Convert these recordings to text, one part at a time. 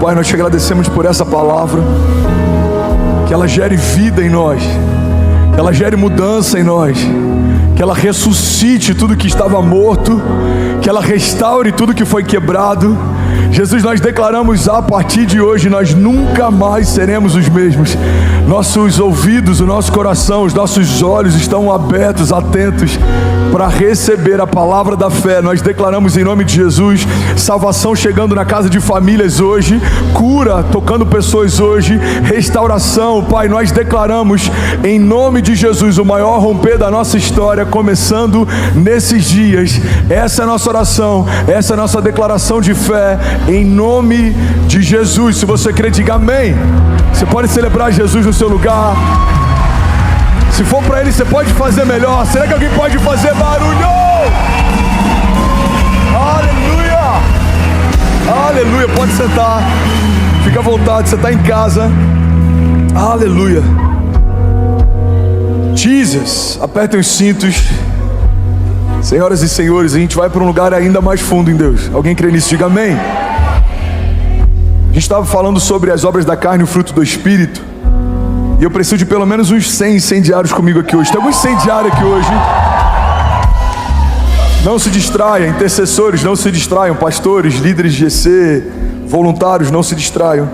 Pai, nós te agradecemos por essa palavra, que ela gere vida em nós, que ela gere mudança em nós, que ela ressuscite tudo que estava morto, que ela restaure tudo que foi quebrado. Jesus, nós declaramos a partir de hoje, nós nunca mais seremos os mesmos. Nossos ouvidos, o nosso coração, os nossos olhos estão abertos, atentos para receber a palavra da fé. Nós declaramos em nome de Jesus, salvação chegando na casa de famílias hoje, cura tocando pessoas hoje, restauração. Pai, nós declaramos em nome de Jesus o maior romper da nossa história, começando nesses dias. Essa é a nossa oração, essa é a nossa declaração de fé, em nome de Jesus. Se você crê, diga amém. Você pode celebrar Jesus no seu lugar. Se for para Ele, você pode fazer melhor. Será que alguém pode fazer barulho? Aleluia! Aleluia, pode sentar. Fica à vontade, você está em casa. Aleluia. Jesus, apertem os cintos. Senhoras e senhores, a gente vai para um lugar ainda mais fundo em Deus. Alguém crê nisso? Diga amém. A gente estava falando sobre as obras da carne e o fruto do Espírito. E eu preciso de pelo menos uns 100 incendiários comigo aqui hoje. Tem algum incendiário aqui hoje? Não se distraia, intercessores, não se distraiam. Pastores, líderes de GC, voluntários, não se distraiam.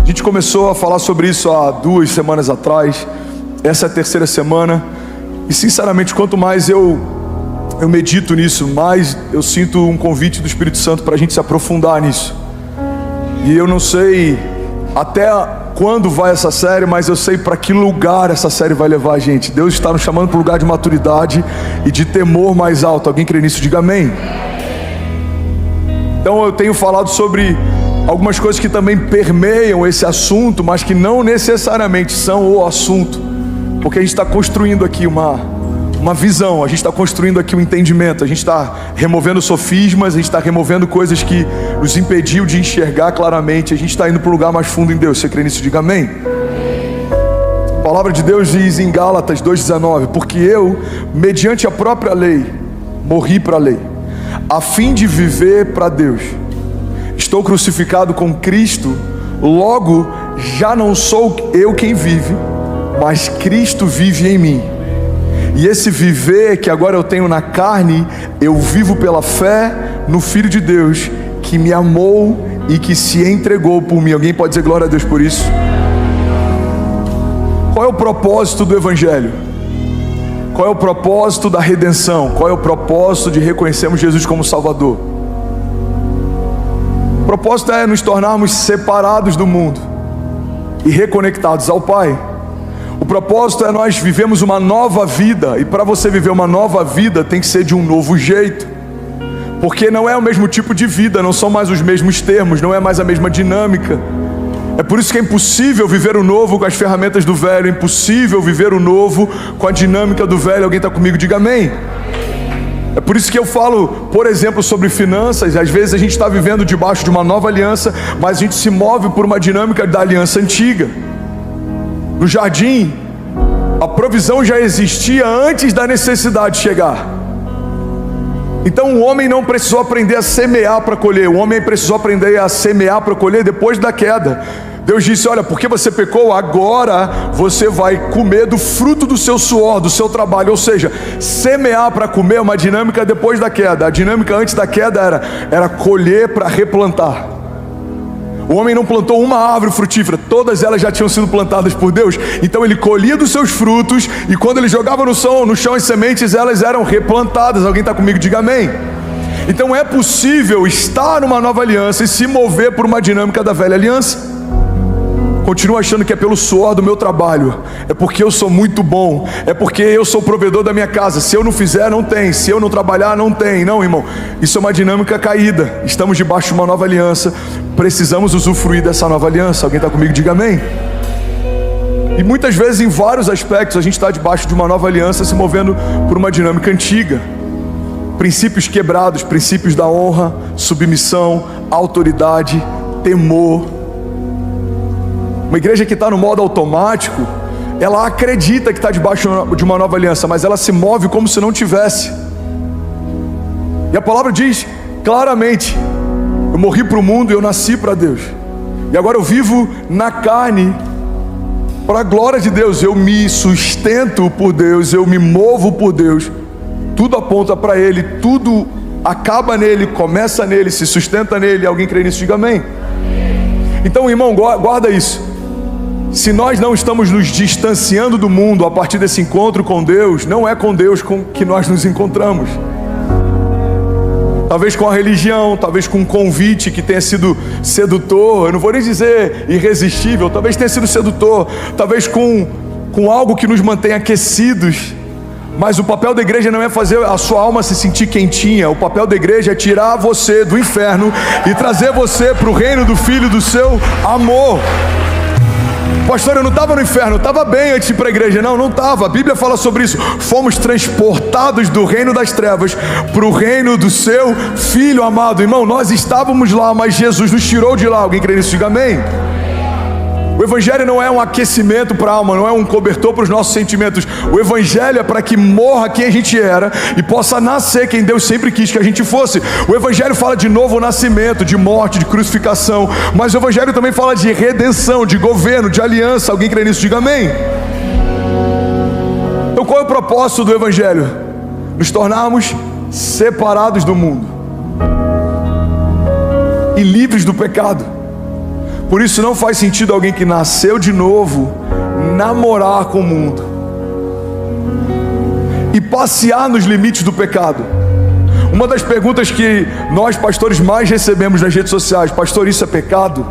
A gente começou a falar sobre isso há 2 semanas atrás. Essa é a 3ª semana. E sinceramente, quanto mais eu medito nisso, mais eu sinto um convite do Espírito Santo para a gente se aprofundar nisso. E eu não sei até quando vai essa série, mas eu sei para que lugar essa série vai levar a gente. Deus está nos chamando para um lugar de maturidade e de temor mais alto. Alguém crê nisso? Diga amém. Então eu tenho falado sobre algumas coisas que também permeiam esse assunto, mas que não necessariamente são o assunto, porque a gente está construindo aqui uma visão, a gente está construindo aqui um entendimento, a gente está removendo sofismas, a gente está removendo coisas que nos impediu de enxergar claramente, a gente está indo para um lugar mais fundo em Deus. Você crê nisso? Diga amém. A palavra de Deus diz em Gálatas 2,19: porque eu, mediante a própria lei, morri para a lei, a fim de viver para Deus. Estou crucificado com Cristo, logo já não sou eu quem vive, mas Cristo vive em mim. E esse viver que agora eu tenho na carne, eu vivo pela fé no Filho de Deus, que me amou e que se entregou por mim. Alguém pode dizer glória a Deus por isso? Qual é o propósito do Evangelho? Qual é o propósito da redenção? Qual é o propósito de reconhecermos Jesus como Salvador? O propósito é nos tornarmos separados do mundo e reconectados ao Pai. O propósito é nós vivemos uma nova vida, e para você viver uma nova vida tem que ser de um novo jeito, porque não é o mesmo tipo de vida, não são mais os mesmos termos, não é mais a mesma dinâmica. É por isso que é impossível viver o novo com as ferramentas do velho, é impossível viver o novo com a dinâmica do velho. Alguém está comigo? Diga amém. É por isso que eu falo, por exemplo, sobre finanças. Às vezes a gente está vivendo debaixo de uma nova aliança, mas a gente se move por uma dinâmica da aliança antiga. No jardim, a provisão já existia antes da necessidade chegar. Então o homem não precisou aprender a semear para colher, o homem precisou aprender a semear para colher depois da queda. Deus disse: olha, porque você pecou, agora você vai comer do fruto do seu suor, do seu trabalho. Ou seja, semear para comer é uma dinâmica depois da queda. A dinâmica antes da queda era colher para replantar. O homem não plantou uma árvore frutífera, todas elas já tinham sido plantadas por Deus. Então ele colhia dos seus frutos, e quando ele jogava no chão as sementes, elas eram replantadas. Alguém está comigo? Diga amém. Então é possível estar numa nova aliança e se mover por uma dinâmica da velha aliança. Continuo achando que é pelo suor do meu trabalho, é porque eu sou muito bom, é porque eu sou o provedor da minha casa. Se eu não fizer, não tem. Se eu não trabalhar, não tem. Não, irmão, isso é uma dinâmica caída. Estamos debaixo de uma nova aliança, precisamos usufruir dessa nova aliança. Alguém está comigo? Diga amém. E muitas vezes, em vários aspectos, a gente está debaixo de uma nova aliança, se movendo por uma dinâmica antiga. Princípios quebrados, princípios da honra, submissão, autoridade, temor. Uma igreja que está no modo automático, ela acredita que está debaixo de uma nova aliança, mas ela se move como se não tivesse. E a palavra diz claramente Eu morri para o mundo e eu nasci para Deus. E agora eu vivo na carne para a glória de Deus. Eu me sustento por Deus, eu me movo por Deus. Tudo aponta para Ele, tudo acaba nele, começa nele, se sustenta nele. Alguém crê nisso? Diga amém. Então, irmão, guarda isso. Se nós não estamos nos distanciando do mundo a partir desse encontro com Deus, não é com Deus com que nós nos encontramos. Talvez com a religião, talvez com um convite que tenha sido sedutor, eu não vou nem dizer irresistível, talvez tenha sido sedutor, talvez com algo que nos mantém aquecidos. Mas o papel da igreja não é fazer a sua alma se sentir quentinha. O papel da igreja é tirar você do inferno e trazer você para o reino do Filho do seu amor. Pastor, eu não estava no inferno, eu estava bem antes de ir para a igreja. Não estava. A Bíblia fala sobre isso. Fomos transportados do reino das trevas para o reino do seu Filho amado. Irmão, nós estávamos lá, mas Jesus nos tirou de lá. Alguém crê nisso? Diga amém. O Evangelho não é um aquecimento para a alma, não é um cobertor para os nossos sentimentos. O Evangelho é para que morra quem a gente era e possa nascer quem Deus sempre quis que a gente fosse. O Evangelho fala de novo nascimento, de morte, de crucificação. Mas o Evangelho também fala de redenção, de governo, de aliança. Alguém crê nisso? Diga amém. Então qual é o propósito do Evangelho? Nos tornarmos separados do mundo e livres do pecado. Por isso não faz sentido alguém que nasceu de novo namorar com o mundo e passear nos limites do pecado. Uma das perguntas que nós pastores mais recebemos nas redes sociais: pastor, isso é pecado?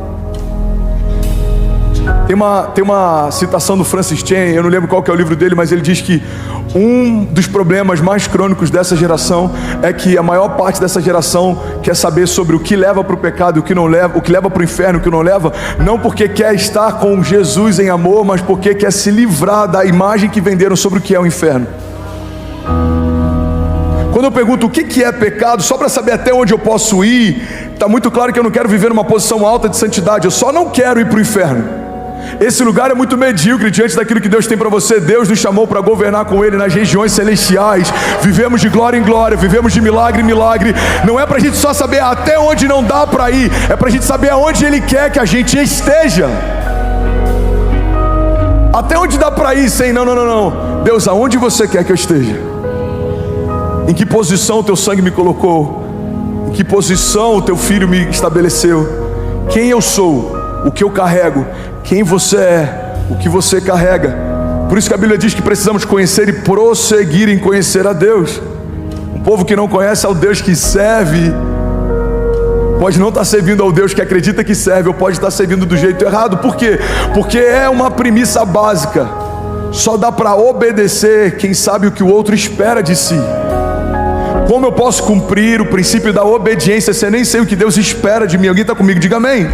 Tem uma citação do Francis Chan, eu não lembro qual que é o livro dele, mas ele diz que um dos problemas mais crônicos dessa geração é que a maior parte dessa geração quer saber sobre o que leva para o pecado e o que não leva, o que leva para o inferno e o que não leva, não porque quer estar com Jesus em amor, mas porque quer se livrar da imagem que venderam sobre o que é o inferno. Quando eu pergunto o que é pecado, só para saber até onde eu posso ir, está muito claro que eu não quero viver numa posição alta de santidade, eu só não quero ir para o inferno. Esse lugar é muito medíocre diante daquilo que Deus tem para você. Deus nos chamou para governar com Ele nas regiões celestiais. Vivemos de glória em glória, vivemos de milagre em milagre. Não é para a gente só saber até onde não dá para ir, é para a gente saber aonde Ele quer que a gente esteja. Até onde dá para ir sem não. Deus, aonde você quer que eu esteja? Em que posição o teu sangue me colocou? Em que posição o teu filho me estabeleceu? Quem eu sou? O que eu carrego? Quem você é? O que você carrega? Por isso que a Bíblia diz que precisamos conhecer e prosseguir em conhecer a Deus. Um povo que não conhece ao Deus que serve pode não estar servindo ao Deus que acredita que serve, ou pode estar servindo do jeito errado. Por quê? Porque é uma premissa básica. Só dá para obedecer quem sabe o que o outro espera de si. Como eu posso cumprir o princípio da obediência se eu nem sei o que Deus espera de mim? Alguém está comigo? Diga amém.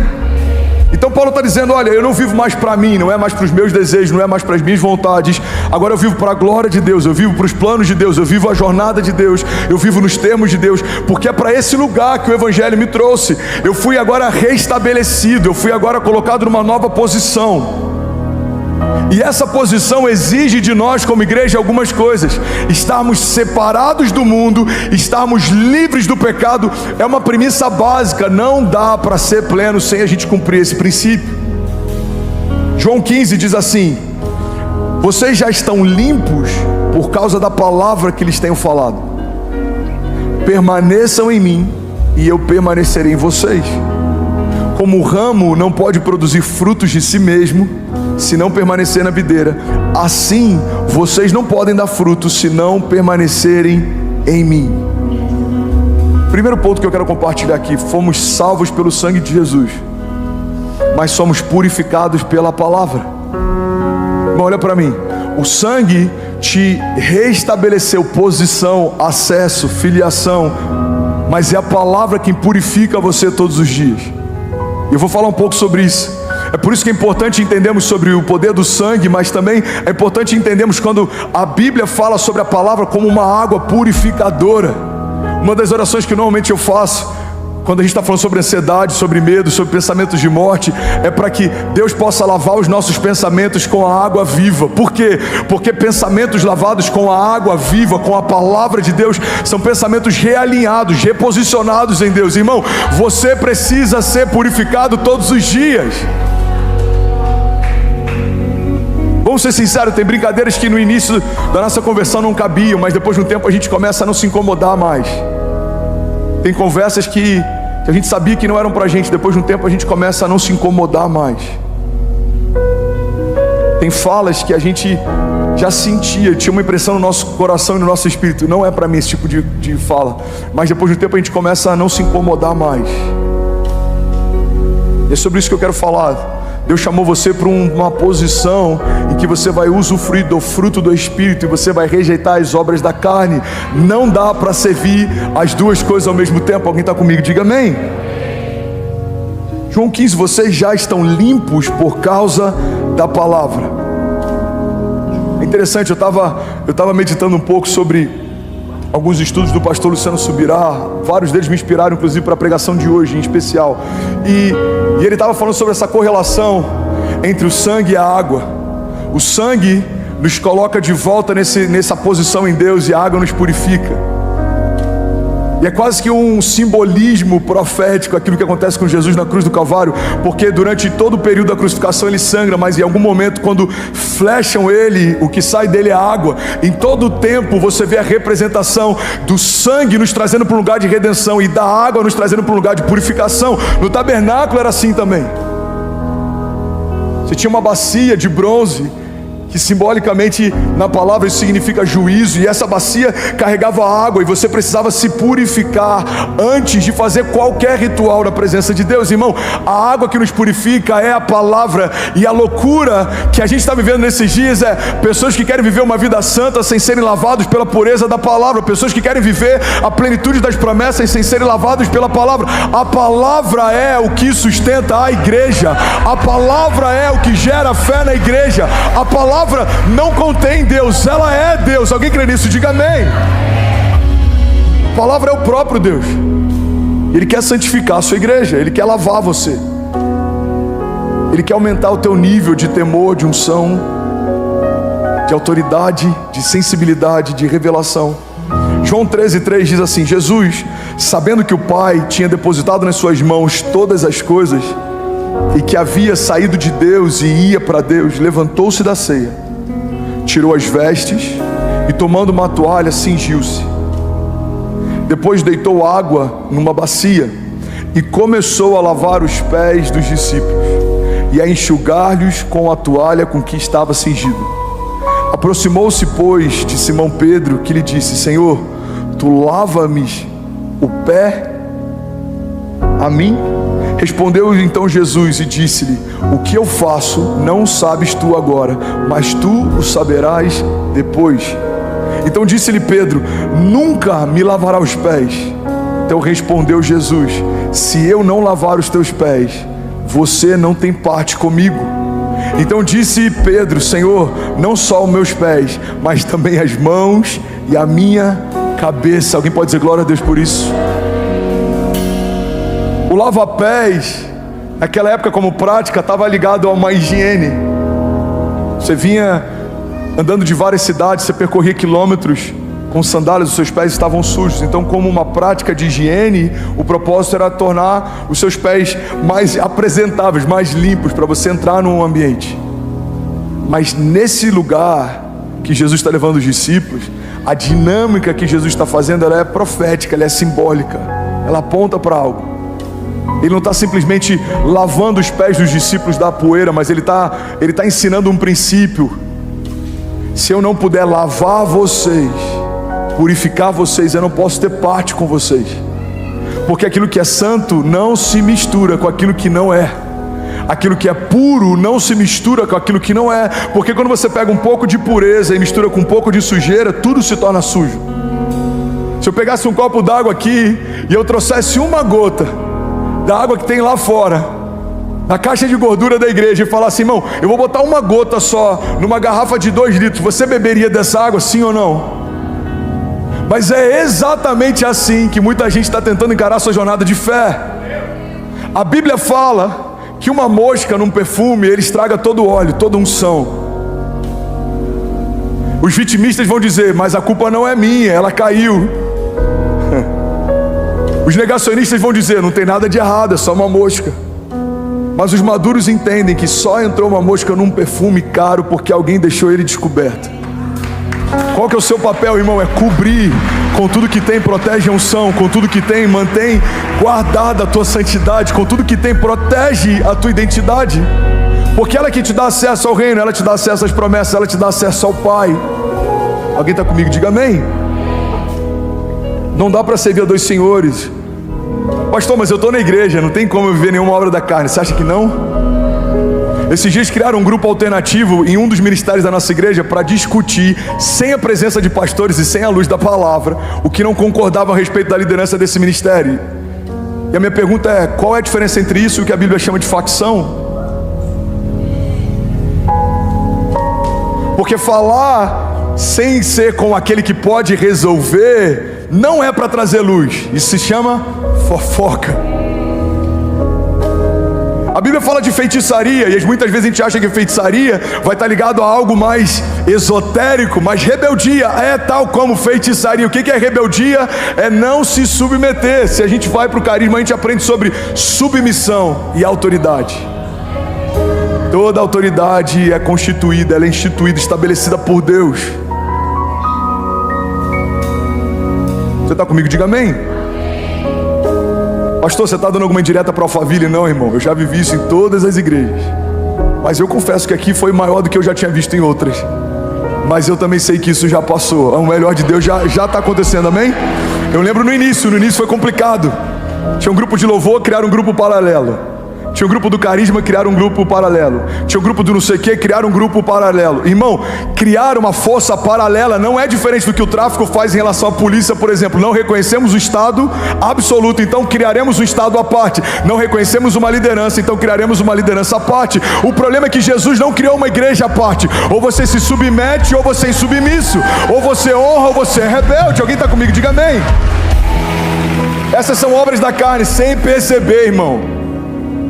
Então Paulo está dizendo: olha, eu não vivo mais para mim, não é mais para os meus desejos, não é mais para as minhas vontades. Agora eu vivo para a glória de Deus, eu vivo para os planos de Deus, eu vivo a jornada de Deus, eu vivo nos termos de Deus, porque é para esse lugar que o Evangelho me trouxe. Eu fui agora restabelecido, eu fui agora colocado numa nova posição. E essa posição exige de nós como igreja algumas coisas: estarmos separados do mundo, estarmos livres do pecado. É uma premissa básica, não dá para ser pleno sem a gente cumprir esse princípio. João 15 diz assim: vocês já estão limpos por causa da palavra que lhes tenho falado. Permaneçam em mim e eu permanecerei em vocês. Como o ramo não pode produzir frutos de si mesmo se não permanecer na videira, assim vocês não podem dar frutos se não permanecerem em mim. Primeiro ponto que eu quero compartilhar aqui: fomos salvos pelo sangue de Jesus, mas somos purificados pela palavra. Bom, olha para mim. O sangue te restabeleceu posição, acesso, filiação, mas é a palavra quem purifica você todos os dias. Eu vou falar um pouco sobre isso. É por isso que é importante entendermos sobre o poder do sangue, mas também é importante entendermos quando a Bíblia fala sobre a palavra como uma água purificadora. Uma das orações que normalmente eu faço quando a gente está falando sobre ansiedade, sobre medo, sobre pensamentos de morte, é para que Deus possa lavar os nossos pensamentos com a água viva. Por quê? Porque pensamentos lavados com a água viva, com a palavra de Deus, são pensamentos realinhados, reposicionados em Deus. Irmão, você precisa ser purificado todos os dias. Vamos ser sinceros, tem brincadeiras que no início da nossa conversão não cabiam, mas depois de um tempo a gente começa a não se incomodar mais. Tem conversas que a gente sabia que não eram pra gente, depois de um tempo a gente começa a não se incomodar mais. Tem falas que a gente já sentia, tinha uma impressão no nosso coração e no nosso espírito, não é pra mim esse tipo de fala, mas depois de um tempo a gente começa a não se incomodar mais. E é sobre isso que eu quero falar. Deus chamou você para uma posição em que você vai usufruir do fruto do Espírito e você vai rejeitar as obras da carne. Não dá para servir as duas coisas ao mesmo tempo. Alguém está comigo? Diga amém. João 15, vocês já estão limpos por causa da palavra. É interessante, eu estava meditando um pouco sobre alguns estudos do pastor Luciano Subirá. Vários deles me inspiraram, inclusive, para a pregação de hoje em especial. E ele estava falando sobre essa correlação entre o sangue e a água. O sangue nos coloca de volta nessa posição em Deus, e a água nos purifica. E é quase que um simbolismo profético aquilo que acontece com Jesus na cruz do Calvário, porque durante todo o período da crucificação ele sangra, mas em algum momento, quando flecham ele, o que sai dele é água. Em todo o tempo você vê a representação do sangue nos trazendo para um lugar de redenção e da água nos trazendo para um lugar de purificação. No tabernáculo era assim também. Você tinha uma bacia de bronze, que simbolicamente na palavra isso significa juízo, e essa bacia carregava água, e você precisava se purificar antes de fazer qualquer ritual na presença de Deus. Irmão, a água que nos purifica é a palavra, e a loucura que a gente está vivendo nesses dias é pessoas que querem viver uma vida santa sem serem lavados pela pureza da palavra, pessoas que querem viver a plenitude das promessas sem serem lavados pela palavra. A palavra é o que sustenta a igreja, a palavra é o que gera fé na igreja. A palavra não contém Deus, ela é Deus. Alguém crê nisso? Diga amém. A palavra é o próprio Deus. Ele quer santificar a sua igreja, Ele quer lavar você, Ele quer aumentar o teu nível de temor, de unção, de autoridade, de sensibilidade, de revelação. João 13:3 diz assim: Jesus, sabendo que o Pai tinha depositado nas suas mãos todas as coisas, e que havia saído de Deus e ia para Deus, levantou-se da ceia, tirou as vestes e, tomando uma toalha, cingiu-se. Depois deitou água numa bacia e começou a lavar os pés dos discípulos e a enxugar-lhes com a toalha com que estava cingido. Aproximou-se, pois, de Simão Pedro, que lhe disse: Senhor, tu lava-me o pé a mim? Respondeu então Jesus e disse-lhe: o que eu faço não sabes tu agora, mas tu o saberás depois. Então disse-lhe Pedro: nunca me lavará os pés. Então respondeu Jesus: se eu não lavar os teus pés, você não tem parte comigo. Então disse Pedro: Senhor, não só os meus pés, mas também as mãos e a minha cabeça. Alguém pode dizer glória a Deus por isso? O lava-pés, naquela época como prática, estava ligado a uma higiene. Você vinha andando de várias cidades, você percorria quilômetros com sandálias, os seus pés estavam sujos. Então, como uma prática de higiene, o propósito era tornar os seus pés mais apresentáveis, mais limpos, para você entrar num ambiente. Mas nesse lugar que Jesus está levando os discípulos, a dinâmica que Jesus está fazendo, ela é profética, ela é simbólica, ela aponta para algo. Ele não está simplesmente lavando os pés dos discípulos da poeira, mas ele tá ensinando um princípio. Se eu não puder lavar vocês, purificar vocês, eu não posso ter parte com vocês, porque aquilo que é santo não se mistura com aquilo que não é. Aquilo que é puro não se mistura com aquilo que não é, porque quando você pega um pouco de pureza e mistura com um pouco de sujeira, tudo se torna sujo. Se eu pegasse um copo d'água aqui e eu trouxesse uma gota da água que tem lá fora, na caixa de gordura da igreja, e falar assim: irmão, eu vou botar uma gota só numa garrafa de 2 litros, você beberia dessa água, sim ou não? Mas é exatamente assim que muita gente está tentando encarar a sua jornada de fé. A Bíblia fala que uma mosca num perfume, ele estraga todo o óleo, toda a unção. Os vitimistas vão dizer, mas a culpa não é minha, ela caiu. Os negacionistas vão dizer, não tem nada de errado, é só uma mosca. Mas os maduros entendem que só entrou uma mosca num perfume caro porque alguém deixou ele descoberto. Qual que é o seu papel, irmão? É cobrir com tudo que tem, protege a unção, com tudo que tem, mantém guardada a tua santidade, com tudo que tem, protege a tua identidade, porque ela que te dá acesso ao reino, ela te dá acesso às promessas, ela te dá acesso ao Pai. Alguém está comigo? Diga amém. Não dá para servir a dois senhores. Pastor, mas eu estou na igreja, não tem como eu viver nenhuma obra da carne. Você acha que não? Esses dias criaram um grupo alternativo em um dos ministérios da nossa igreja para discutir, sem a presença de pastores e sem a luz da palavra, o que não concordavam a respeito da liderança desse ministério. E a minha pergunta é, qual é a diferença entre isso e o que a Bíblia chama de facção? Porque falar sem ser com aquele que pode resolver não é para trazer luz, isso se chama fofoca. A Bíblia fala de feitiçaria, e muitas vezes a gente acha que feitiçaria vai estar ligado a algo mais esotérico, mas rebeldia é tal como feitiçaria. O que é rebeldia? É não se submeter. Se a gente vai para o carisma, a gente aprende sobre submissão e autoridade. Toda autoridade é constituída, ela é instituída, estabelecida por Deus. Você está comigo? Diga amém. Pastor, você está dando alguma indireta para Alphaville? Não, irmão, eu já vivi isso em todas as igrejas. Mas eu confesso que aqui foi maior do que eu já tinha visto em outras. Mas eu também sei que isso já passou. O melhor de Deus já está acontecendo, amém? Eu lembro no início foi complicado. Tinha um grupo de louvor, criaram um grupo paralelo. Tinha um grupo do carisma, criaram um grupo paralelo. Tinha um grupo do não sei o que, criaram um grupo paralelo. Irmão, criar uma força paralela não é diferente do que o tráfico faz em relação à polícia, por exemplo. Não reconhecemos o Estado absoluto, então criaremos um Estado à parte. Não reconhecemos uma liderança, então criaremos uma liderança à parte. O problema é que Jesus não criou uma igreja à parte. Ou você se submete ou você é insubmisso. Ou você honra ou você é rebelde. Alguém está comigo? Diga amém. Essas são obras da carne, sem perceber, irmão.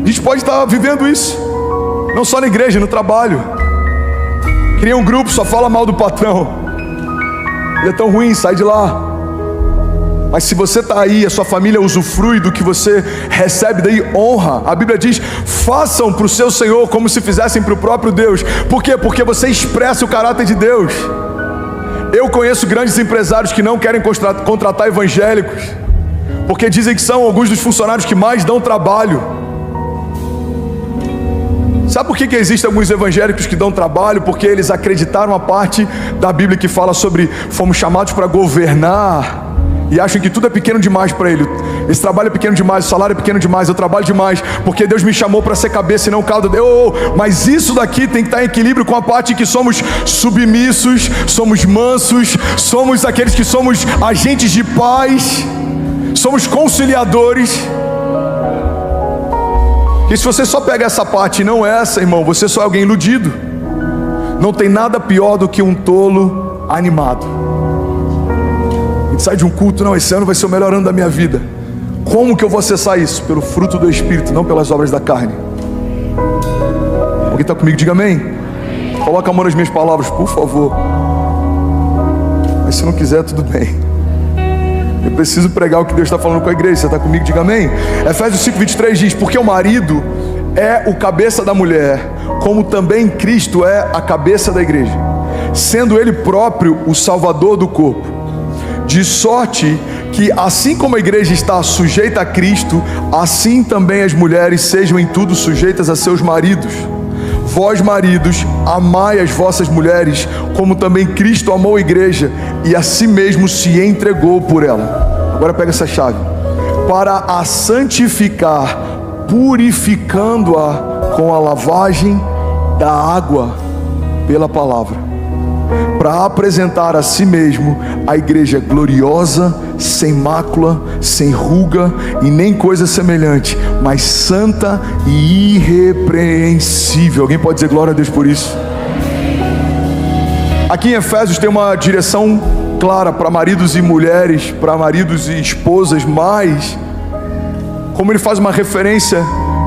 A gente pode estar vivendo isso, não só na igreja, no trabalho. Cria um grupo, só fala mal do patrão. Ele é tão ruim, sai de lá. Mas se você está aí, a sua família usufrui do que você recebe, daí honra. A Bíblia diz, façam para o seu Senhor como se fizessem para o próprio Deus. Por quê? Porque você expressa o caráter de Deus. Eu conheço grandes empresários que não querem contratar evangélicos, porque dizem que são alguns dos funcionários que mais dão trabalho. Sabe por que existem alguns evangélicos que dão trabalho? Porque eles acreditaram a parte da Bíblia que fala sobre fomos chamados para governar, e acham que tudo é pequeno demais para ele. Esse trabalho é pequeno demais, o salário é pequeno demais, eu trabalho demais, porque Deus me chamou para ser cabeça e não cauda. Mas isso daqui tem que estar em equilíbrio com a parte que somos submissos, somos mansos, somos aqueles que somos agentes de paz, somos conciliadores. E se você só pega essa parte e não essa, irmão, você só é alguém iludido. Não tem nada pior do que um tolo animado. A gente sai de um culto, não, esse ano vai ser o melhor ano da minha vida. Como que eu vou acessar isso? Pelo fruto do Espírito, não pelas obras da carne. Alguém está comigo? Diga amém. Coloca a mão nas minhas palavras, por favor. Mas se não quiser, tudo bem. Eu preciso pregar o que Deus está falando com a igreja. Você está comigo? Diga amém. Efésios 5:23 diz, porque o marido é o cabeça da mulher, como também Cristo é a cabeça da igreja, sendo ele próprio o salvador do corpo. De sorte que assim como a igreja está sujeita a Cristo, assim também as mulheres sejam em tudo sujeitas a seus maridos. Vós maridos, amai as vossas mulheres, como também Cristo amou a igreja e a si mesmo se entregou por ela. Agora pega essa chave. Para a santificar, purificando-a com a lavagem da água pela palavra, para apresentar a si mesmo a igreja gloriosa, sem mácula, sem ruga e nem coisa semelhante, mas santa e irrepreensível. Alguém pode dizer glória a Deus por isso? Aqui em Efésios tem uma direção clara para maridos e mulheres, para maridos e esposas, mas como ele faz uma referência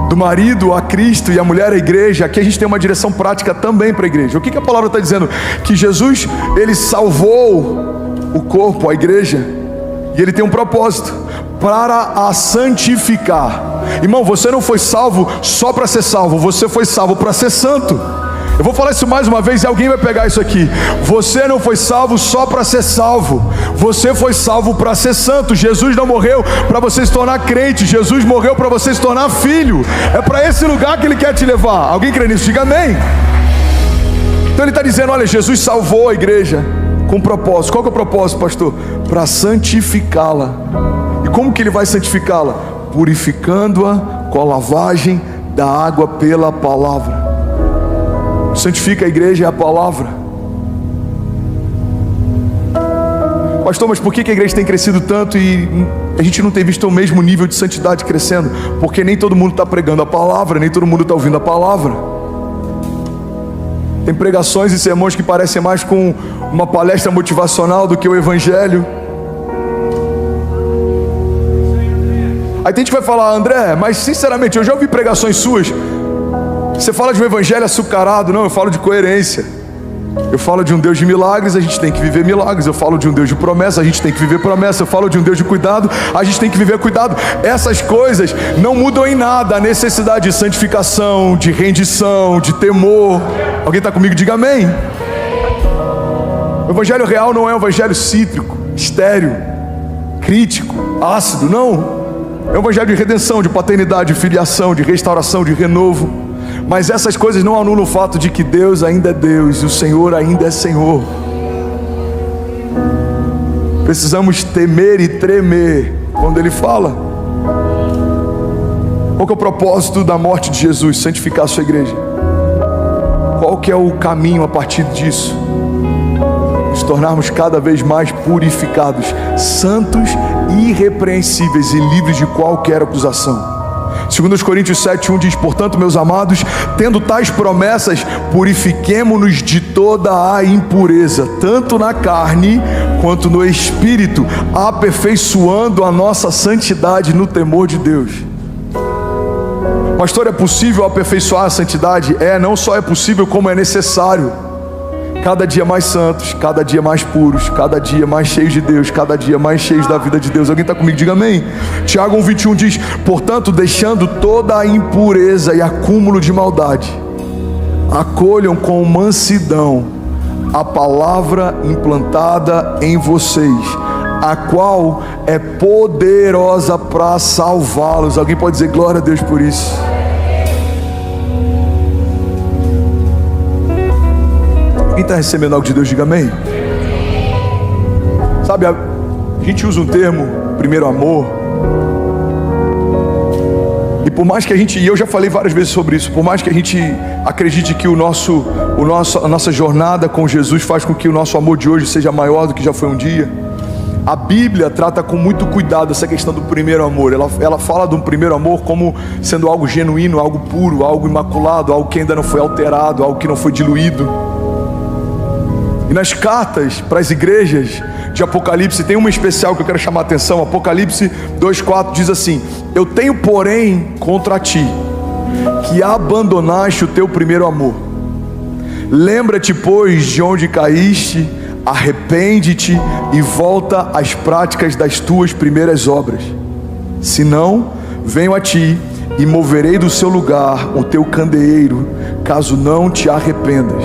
do marido a Cristo e a mulher à igreja, aqui a gente tem uma direção prática também para a igreja. O que a palavra está dizendo? Que Jesus, ele salvou o corpo, a igreja, e ele tem um propósito: para a santificar. Irmão, você não foi salvo só para ser salvo, você foi salvo para ser santo. Eu vou falar isso mais uma vez e alguém vai pegar isso aqui. Você não foi salvo só para ser salvo, você foi salvo para ser santo. Jesus não morreu para você se tornar crente, Jesus morreu para você se tornar filho. É para esse lugar que ele quer te levar. Alguém crê nisso? Diga amém. Então ele está dizendo: olha, Jesus salvou a igreja com um propósito. Qual que é o propósito, pastor? Para santificá-la. E como que ele vai santificá-la? Purificando-a com a lavagem da água pela palavra. Santifica a igreja é a palavra. Pastor, mas por que a igreja tem crescido tanto e a gente não tem visto o mesmo nível de santidade crescendo? Porque nem todo mundo está pregando a palavra, nem todo mundo está ouvindo a palavra. Tem pregações e sermões que parecem mais com uma palestra motivacional do que o evangelho. Aí tem gente que vai falar: André, mas sinceramente, eu já ouvi pregações suas, você fala de um evangelho açucarado. Não, eu falo de coerência. Eu falo de um Deus de milagres, a gente tem que viver milagres. Eu falo de um Deus de promessa, a gente tem que viver promessa. Eu falo de um Deus de cuidado, a gente tem que viver cuidado. Essas coisas não mudam em nada a necessidade de santificação, de rendição, de temor. Alguém está comigo? Diga amém. O evangelho real não é um evangelho cítrico, estéril, crítico, ácido, não. É um evangelho de redenção, de paternidade, de filiação, de restauração, de renovo. Mas essas coisas não anulam o fato de que Deus ainda é Deus e o Senhor ainda é Senhor. Precisamos temer e tremer quando Ele fala. Qual que é o propósito da morte de Jesus? Santificar a sua igreja. Qual que é o caminho a partir disso? Nos tornarmos cada vez mais purificados, santos, irrepreensíveis e livres de qualquer acusação. 2 Coríntios 7:1 diz: portanto, meus amados, tendo tais promessas, purifiquemo-nos de toda a impureza, tanto na carne quanto no espírito, aperfeiçoando a nossa santidade no temor de Deus. Pastor, é possível aperfeiçoar a santidade? Não só é possível, como é necessário. Cada dia mais santos, cada dia mais puros, cada dia mais cheios de Deus, cada dia mais cheios da vida de Deus. Alguém está comigo? Diga amém. Tiago 1:21 diz: portanto, deixando toda a impureza e acúmulo de maldade, acolham com mansidão a palavra implantada em vocês, a qual é poderosa para salvá-los. Alguém pode dizer glória a Deus por isso? Quem está recebendo algo de Deus, diga amém. Sabe, a gente usa um termo, primeiro amor, e por mais que e eu já falei várias vezes sobre isso, por mais que a gente acredite que a nossa jornada com Jesus faz com que o nosso amor de hoje seja maior do que já foi um dia, a Bíblia trata com muito cuidado essa questão do primeiro amor. Ela fala do primeiro amor como sendo algo genuíno, algo puro, algo imaculado, algo que ainda não foi alterado, algo que não foi diluído. E nas cartas para as igrejas de Apocalipse, tem uma especial que eu quero chamar a atenção. Apocalipse 2:4 diz assim: eu tenho porém contra ti, que abandonaste o teu primeiro amor. Lembra-te, pois, de onde caíste, arrepende-te e volta às práticas das tuas primeiras obras. Senão, venho a ti e moverei do seu lugar o teu candeeiro, caso não te arrependas.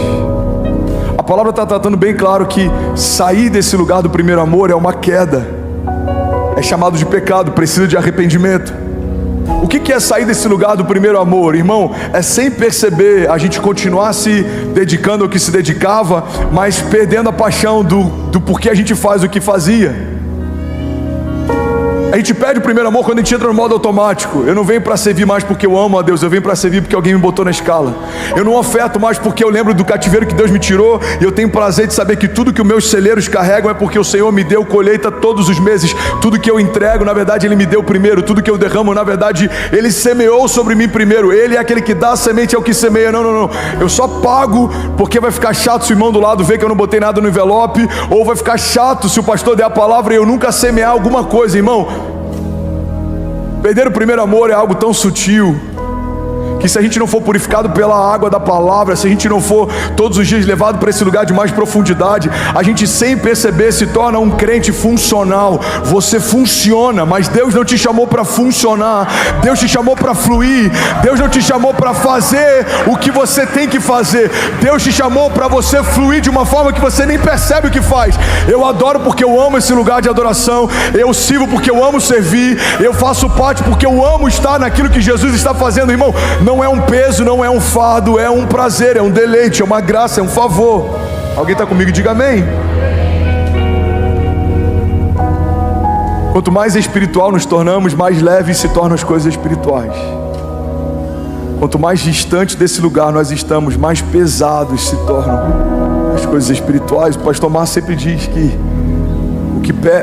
A palavra está tratando bem claro que sair desse lugar do primeiro amor é uma queda, é chamado de pecado, precisa de arrependimento. O que é sair desse lugar do primeiro amor, irmão? É sem perceber a gente continuar se dedicando ao que se dedicava, mas perdendo a paixão do porquê a gente faz o que fazia. A gente perde o primeiro amor quando a gente entra no modo automático. Eu não venho para servir mais porque eu amo a Deus, eu venho para servir porque alguém me botou na escala. Eu não oferto mais porque eu lembro do cativeiro que Deus me tirou, e eu tenho prazer de saber que tudo que os meus celeiros carregam é porque o Senhor me deu colheita todos os meses. Tudo que eu entrego, na verdade Ele me deu primeiro. Tudo que eu derramo, na verdade Ele semeou sobre mim primeiro. Ele é aquele que dá a semente, é o que semeia. Não. Eu só pago porque vai ficar chato se o irmão do lado ver que eu não botei nada no envelope, ou vai ficar chato se o pastor der a palavra e eu nunca semear alguma coisa. Irmão, perder o primeiro amor é algo tão sutil que se a gente não for purificado pela água da palavra, se a gente não for todos os dias levado para esse lugar de mais profundidade, a gente sem perceber se torna um crente funcional. Você funciona, mas Deus não te chamou para funcionar, Deus te chamou para fluir. Deus não te chamou para fazer o que você tem que fazer, Deus te chamou para você fluir de uma forma que você nem percebe o que faz. Eu adoro porque eu amo esse lugar de adoração, eu sirvo porque eu amo servir, eu faço parte porque eu amo estar naquilo que Jesus está fazendo. Irmão, não é um peso, não é um fardo, é um prazer, é um deleite, é uma graça, é um favor. Alguém está comigo? Diga amém. Quanto mais espiritual nos tornamos, mais leves se tornam as coisas espirituais. Quanto mais distante desse lugar nós estamos, mais pesados se tornam as coisas espirituais. O pastor Márcio sempre diz que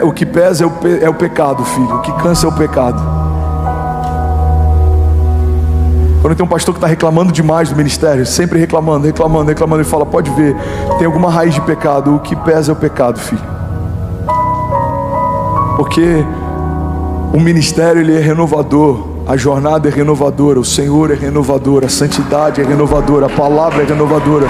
o que pesa é o pecado, filho. O que cansa é o pecado. Quando tem um pastor que está reclamando demais do ministério, sempre reclamando, ele fala: pode ver, tem alguma raiz de pecado. O que pesa é o pecado, filho. Porque o ministério, ele é renovador, a jornada é renovadora, o Senhor é renovador, a santidade é renovadora, a palavra é renovadora.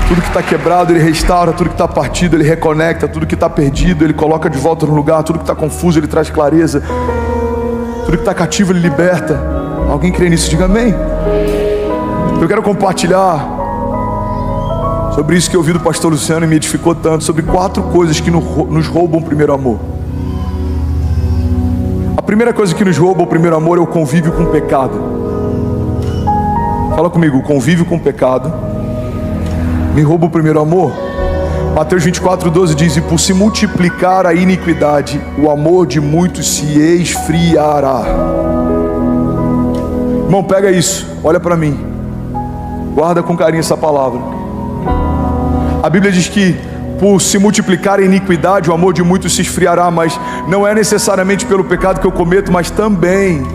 Tudo que está quebrado Ele restaura, tudo que está partido Ele reconecta, tudo que está perdido Ele coloca de volta no lugar, tudo que está confuso Ele traz clareza, tudo que está cativo Ele liberta. Alguém crê nisso? Diga amém. Eu quero compartilhar sobre isso que eu ouvi do pastor Luciano e me edificou tanto, sobre 4 coisas que nos roubam o primeiro amor. A primeira coisa que nos rouba o primeiro amor é o convívio com o pecado. Fala comigo: o convívio com o pecado me rouba o primeiro amor. Mateus 24:12 diz: e por se multiplicar a iniquidade, o amor de muitos se esfriará. Irmão, pega isso, olha para mim, guarda com carinho essa palavra. A Bíblia diz que por se multiplicar a iniquidade, o amor de muitos se esfriará, mas não é necessariamente pelo pecado que eu cometo, mas também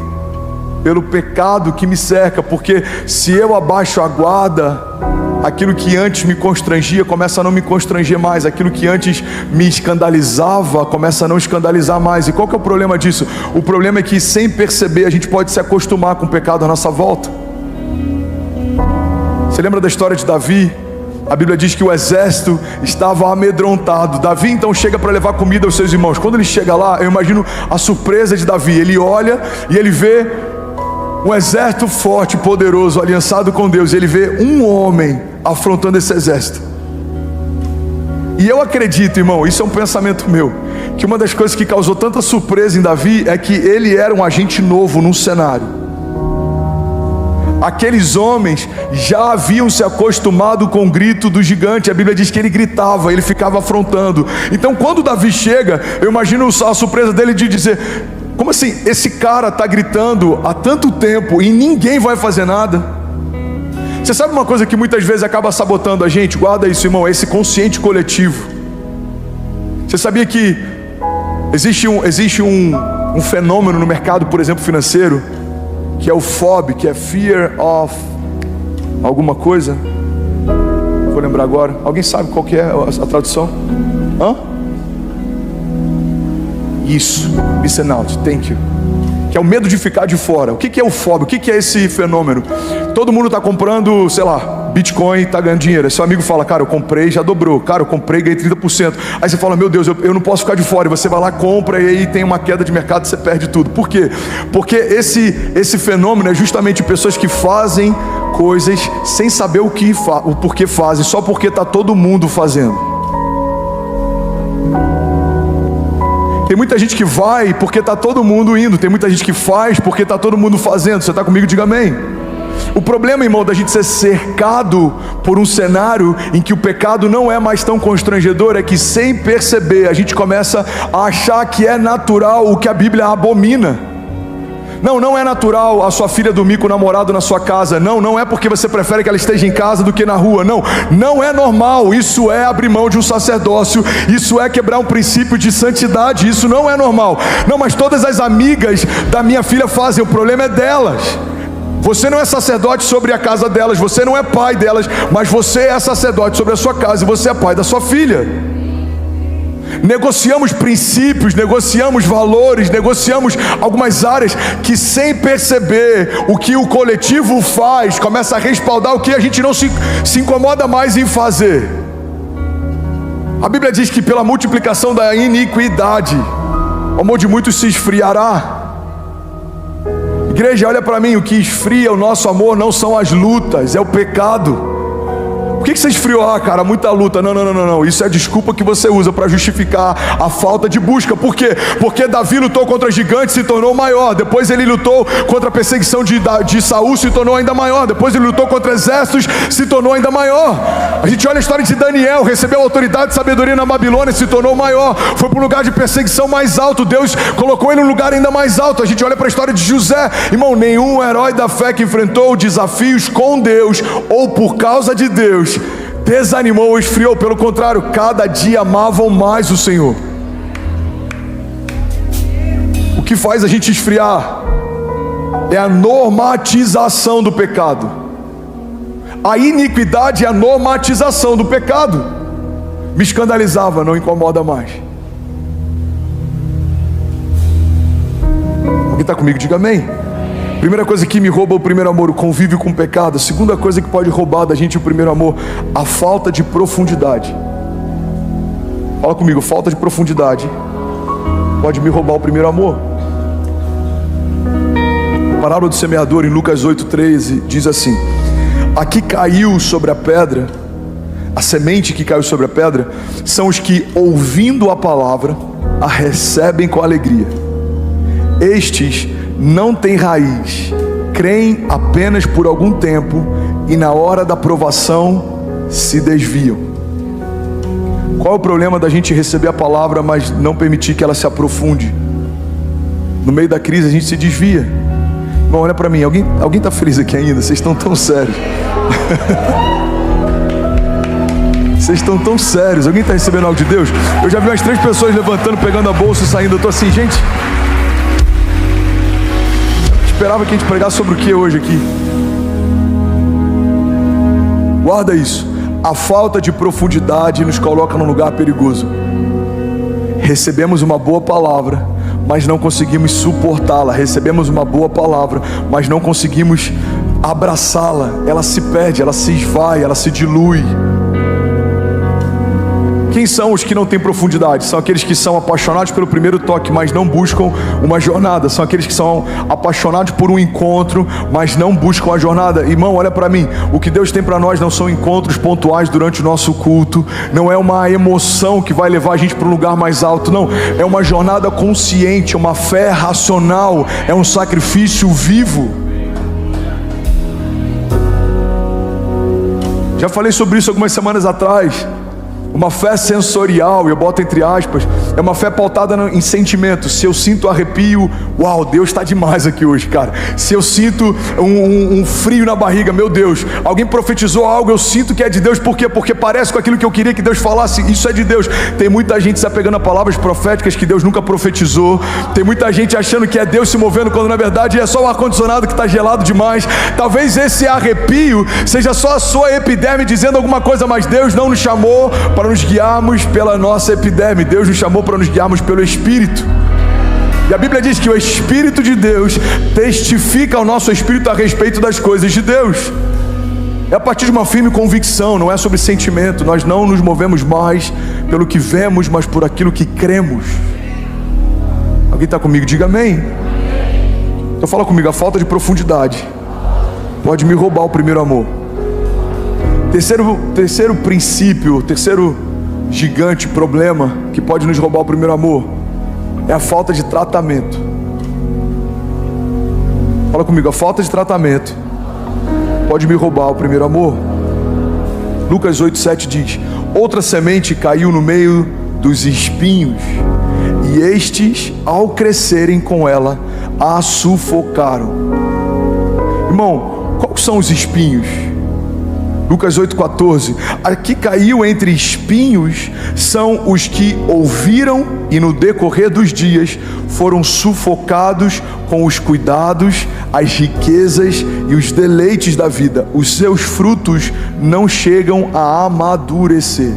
pelo pecado que me cerca. Porque se eu abaixo a guarda, aquilo que antes me constrangia começa a não me constranger mais, aquilo que antes me escandalizava começa a não escandalizar mais. E qual que é o problema disso? O problema é que, sem perceber, a gente pode se acostumar com o pecado à nossa volta. Você lembra da história de Davi? A Bíblia diz que o exército estava amedrontado. Davi então chega para levar comida aos seus irmãos. Quando ele chega lá, eu imagino a surpresa de Davi. Ele olha e ele vê um exército forte, poderoso, aliançado com Deus. Ele vê um homem afrontando esse exército. E eu acredito, irmão, isso é um pensamento meu, que uma das coisas que causou tanta surpresa em Davi é que ele era um agente novo num cenário. Aqueles homens já haviam se acostumado com o grito do gigante. A Bíblia diz que ele gritava, ele ficava afrontando. Então quando Davi chega, eu imagino a surpresa dele de dizer: como assim, esse cara está gritando há tanto tempo e ninguém vai fazer nada? Você sabe uma coisa que muitas vezes acaba sabotando a gente? Guarda isso, irmão, é esse consciente coletivo. Você sabia que existe um fenômeno no mercado, por exemplo, financeiro, que é o FOB, que é Fear of alguma coisa? Vou lembrar agora. Alguém sabe qual que é a tradução? Isso, missing out, thank you. Que é o medo de ficar de fora. O que é o FOB? O que é esse fenômeno? Todo mundo está comprando, sei lá, Bitcoin, está ganhando dinheiro. Seu amigo fala: cara, eu comprei, já dobrou. Cara, eu comprei, ganhei 30%. Aí você fala: meu Deus, eu não posso ficar de fora. E você vai lá, compra, e aí tem uma queda de mercado e você perde tudo. Por quê? Porque esse fenômeno é justamente pessoas que fazem coisas sem saber o porquê fazem, só porque está todo mundo fazendo. Tem muita gente que vai porque está todo mundo indo. Tem muita gente que faz porque está todo mundo fazendo. Você está comigo? Diga amém. O problema, irmão, da gente ser cercado por um cenário em que o pecado não é mais tão constrangedor, é que sem perceber a gente começa a achar que é natural o que a Bíblia abomina. Não é natural a sua filha dormir com o namorado na sua casa. Não é porque você prefere que ela esteja em casa do que na rua. Não é normal. Isso é abrir mão de um sacerdócio. Isso é quebrar um princípio de santidade. Isso não é normal. Mas todas as amigas da minha filha fazem. O problema é delas. Você não é sacerdote sobre a casa delas. Você não é pai delas. Mas você é sacerdote sobre a sua casa. E você é pai da sua filha. Negociamos princípios, negociamos valores, negociamos algumas áreas que, sem perceber o que o coletivo faz, começa a respaldar o que a gente não se incomoda mais em fazer. A Bíblia diz que pela multiplicação da iniquidade o amor de muitos se esfriará. Igreja, olha para mim, o que esfria o nosso amor não são as lutas, é o pecado. Por que você esfriou? Cara, muita luta. Não. Isso é desculpa que você usa para justificar a falta de busca. Por quê? Porque Davi lutou contra gigantes e se tornou maior. Depois ele lutou contra a perseguição de Saul, se tornou ainda maior. Depois ele lutou contra exércitos, se tornou ainda maior. A gente olha a história de Daniel, recebeu autoridade e sabedoria na Babilônia, se tornou maior. Foi para um lugar de perseguição mais alto. Deus colocou ele num lugar ainda mais alto. A gente olha para a história de José. Irmão, nenhum herói da fé que enfrentou desafios com Deus ou por causa de Deus desanimou ou esfriou. Pelo contrário, cada dia amavam mais o Senhor. O que faz a gente esfriar é a normatização do pecado. A iniquidade é a normatização do pecado. Me escandalizava, não incomoda mais. Alguém está comigo? Diga amém. Primeira coisa que me rouba o primeiro amor, o convívio com o pecado. A segunda coisa que pode roubar da gente o primeiro amor, a falta de profundidade. Fala comigo, falta de profundidade pode me roubar o primeiro amor. A parábola do semeador em Lucas 8,13 diz assim: a que caiu sobre a pedra, a semente que caiu sobre a pedra, são os que, ouvindo a palavra, a recebem com alegria. Estes não têm raiz, creem apenas por algum tempo e na hora da provação se desviam. Qual é o problema da gente receber a palavra, mas não permitir que ela se aprofunde? No meio da crise a gente se desvia. Bom, olha para mim, alguém está feliz aqui ainda? Vocês estão tão sérios. Vocês estão tão sérios. Alguém está recebendo algo de Deus? Eu já vi umas 3 pessoas levantando, pegando a bolsa e saindo. Eu estou assim, gente, esperava que a gente pregasse sobre o que hoje aqui? Guarda isso. A falta de profundidade nos coloca num lugar perigoso. Recebemos uma boa palavra, mas não conseguimos suportá-la. Recebemos uma boa palavra, mas não conseguimos abraçá-la. Ela se perde, ela se esvai, ela se dilui. Quem são os que não têm profundidade? São aqueles que são apaixonados pelo primeiro toque, mas não buscam uma jornada. São aqueles que são apaixonados por um encontro, mas não buscam a jornada. Irmão, olha para mim. O que Deus tem para nós não são encontros pontuais durante o nosso culto. Não é uma emoção que vai levar a gente para um lugar mais alto. Não, é uma jornada consciente, uma fé racional. É um sacrifício vivo. Já falei sobre isso algumas semanas atrás. Uma fé sensorial, eu boto entre aspas, é uma fé pautada em sentimento. Se eu sinto arrepio, uau, Deus está demais aqui hoje, cara. Se eu sinto um frio na barriga, meu Deus, alguém profetizou algo, eu sinto que é de Deus. Por quê? Porque parece com aquilo que eu queria que Deus falasse. Isso é de Deus. Tem muita gente se apegando a palavras proféticas que Deus nunca profetizou. Tem muita gente achando que é Deus se movendo, quando na verdade é só o ar-condicionado que está gelado demais. Talvez esse arrepio seja só a sua epiderme dizendo alguma coisa, mas Deus não nos chamou para nos guiarmos pela nossa epiderme. Deus nos chamou para nos guiarmos pelo Espírito. E a Bíblia diz que o Espírito de Deus testifica ao nosso espírito a respeito das coisas de Deus. É a partir de uma firme convicção, não é sobre sentimento. Nós não nos movemos mais pelo que vemos, mas por aquilo que cremos. Alguém está comigo? Diga amém. Então fala comigo, a falta de profundidade pode me roubar o primeiro amor. Terceiro princípio, terceiro gigante problema que pode nos roubar o primeiro amor é a falta de tratamento. Fala comigo, a falta de tratamento pode me roubar o primeiro amor. Lucas 8:7 diz: outra semente caiu no meio dos espinhos, e estes, ao crescerem com ela, a sufocaram. Irmão, quais são os espinhos? Lucas 8,14: aqui caiu entre espinhos são os que ouviram e no decorrer dos dias foram sufocados com os cuidados, as riquezas e os deleites da vida. Os seus frutos não chegam a amadurecer.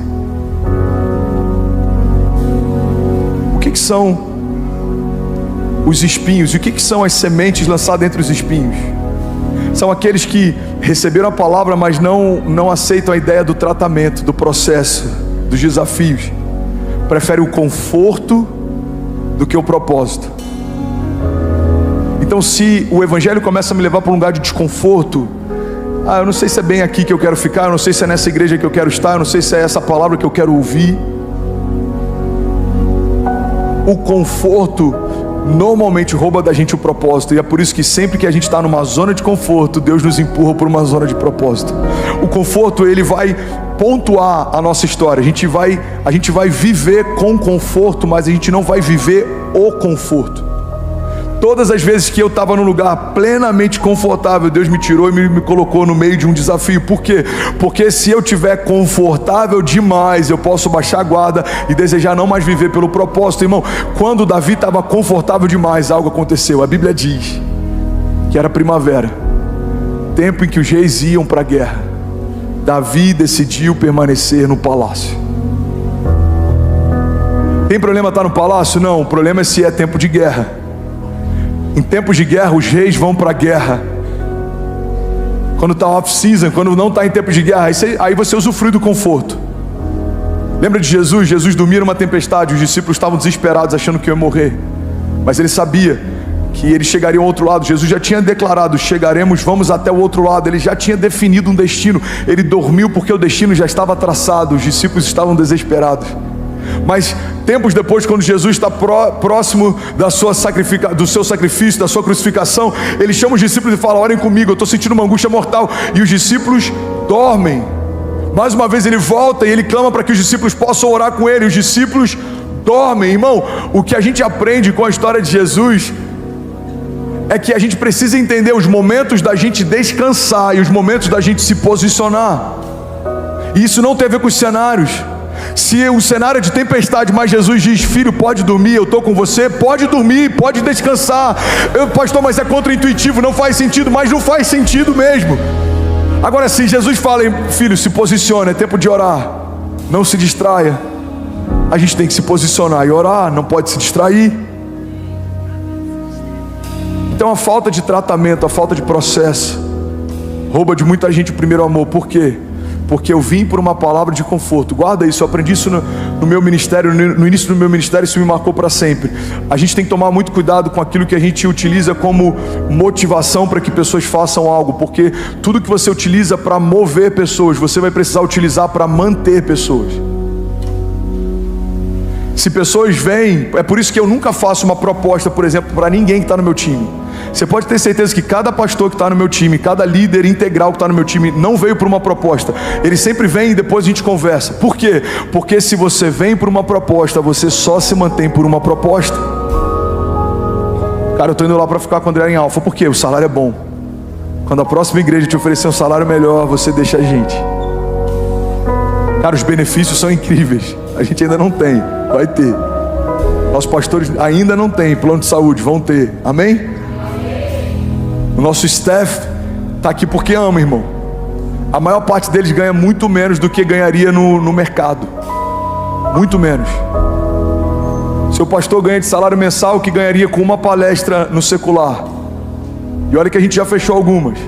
O que são os espinhos? E o que são as sementes lançadas entre os espinhos? São aqueles que receberam a palavra, mas não aceitam a ideia do tratamento, do processo, dos desafios. Preferem o conforto do que o propósito. Então, se o evangelho começa a me levar para um lugar de desconforto, eu não sei se é bem aqui que eu quero ficar, eu não sei se é nessa igreja que eu quero estar, eu não sei se é essa palavra que eu quero ouvir. O conforto normalmente rouba da gente o propósito, e é por isso que sempre que a gente está numa zona de conforto, Deus nos empurra por uma zona de propósito. O conforto, ele vai pontuar a nossa história. A gente vai viver com conforto, mas a gente não vai viver o conforto. Todas as vezes que eu estava num lugar plenamente confortável, Deus me tirou e me colocou no meio de um desafio. Por quê? Porque se eu estiver confortável demais, eu posso baixar a guarda e desejar não mais viver pelo propósito. Irmão, quando Davi estava confortável demais, algo aconteceu. A Bíblia diz que era primavera, tempo em que os reis iam para a guerra. Davi decidiu permanecer no palácio. Tem problema estar no palácio? Não, o problema é se é tempo de guerra. Em tempos de guerra, os reis vão para a guerra. Quando está off-season, quando não está em tempo de guerra, aí você usufrui do conforto. Lembra de Jesus? Jesus dormia numa tempestade, os discípulos estavam desesperados, achando que ia morrer. Mas ele sabia que eles chegariam ao outro lado. Jesus já tinha declarado: chegaremos, vamos até o outro lado. Ele já tinha definido um destino. Ele dormiu porque o destino já estava traçado. Os discípulos estavam desesperados. Mas tempos depois, quando Jesus está próximo do seu sacrifício, da sua crucificação, ele chama os discípulos e fala: orem comigo, eu estou sentindo uma angústia mortal. E os discípulos dormem. Mais uma vez ele volta e ele clama para que os discípulos possam orar com ele. Os discípulos dormem. Irmão, o que a gente aprende com a história de Jesus é que a gente precisa entender os momentos da gente descansar e os momentos da gente se posicionar. E isso não tem a ver com os cenários. Se o cenário é de tempestade, mas Jesus diz: filho, pode dormir, eu estou com você, pode dormir, pode descansar. Pastor, mas é contra-intuitivo, não faz sentido. Mas não faz sentido mesmo. Agora, se Jesus fala: filho, se posicione, é tempo de orar, não se distraia. A gente tem que se posicionar e orar, não pode se distrair. Então a falta de tratamento, a falta de processo rouba de muita gente o primeiro amor. Por quê? Porque eu vim por uma palavra de conforto. Guarda isso, eu aprendi isso no meu ministério, no início do meu ministério, isso me marcou para sempre. A gente tem que tomar muito cuidado com aquilo que a gente utiliza como motivação para que pessoas façam algo, porque tudo que você utiliza para mover pessoas, você vai precisar utilizar para manter pessoas. Se pessoas vêm, é por isso que eu nunca faço uma proposta, por exemplo, para ninguém que está no meu time. Você pode ter certeza que cada pastor que está no meu time, cada líder integral que está no meu time, não veio por uma proposta. Ele sempre vem e depois a gente conversa. Por quê? Porque se você vem por uma proposta, você só se mantém por uma proposta. Cara, eu estou indo lá para ficar com o André em Alfa. Por quê? O salário é bom. Quando a próxima igreja te oferecer um salário melhor, você deixa a gente. Cara, os benefícios são incríveis. A gente ainda não tem, vai ter. Nossos pastores ainda não têm plano de saúde, vão ter. Amém? O nosso staff está aqui porque ama, irmão. A maior parte deles ganha muito menos do que ganharia no mercado. Muito menos. Seu pastor ganha de salário mensal o que ganharia com uma palestra no secular. E olha que a gente já fechou algumas.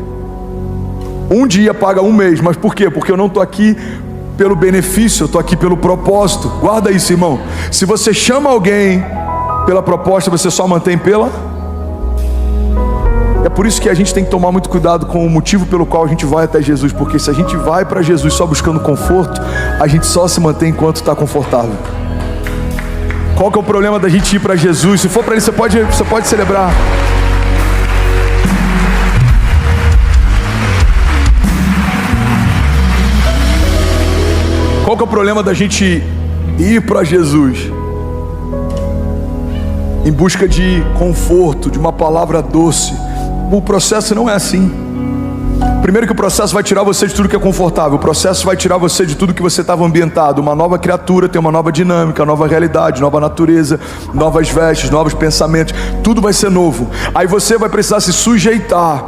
Um dia paga um mês, mas por quê? Porque eu não estou aqui pelo benefício, eu estou aqui pelo propósito. Guarda isso, irmão. Se você chama alguém pela proposta, você só mantém pela... É por isso que a gente tem que tomar muito cuidado com o motivo pelo qual a gente vai até Jesus. Porque se a gente vai para Jesus só buscando conforto, a gente só se mantém enquanto está confortável. Qual que é o problema da gente ir para Jesus? Se for para ele, você pode celebrar. que é o problema da gente ir para Jesus em busca de conforto, de uma palavra doce? O processo não é assim. Primeiro que o processo vai tirar você de tudo que é confortável. O processo vai tirar você de tudo que você estava ambientado. Uma nova criatura tem uma nova dinâmica, nova realidade, nova natureza, novas vestes, novos pensamentos. Tudo vai ser novo. Aí você vai precisar se sujeitar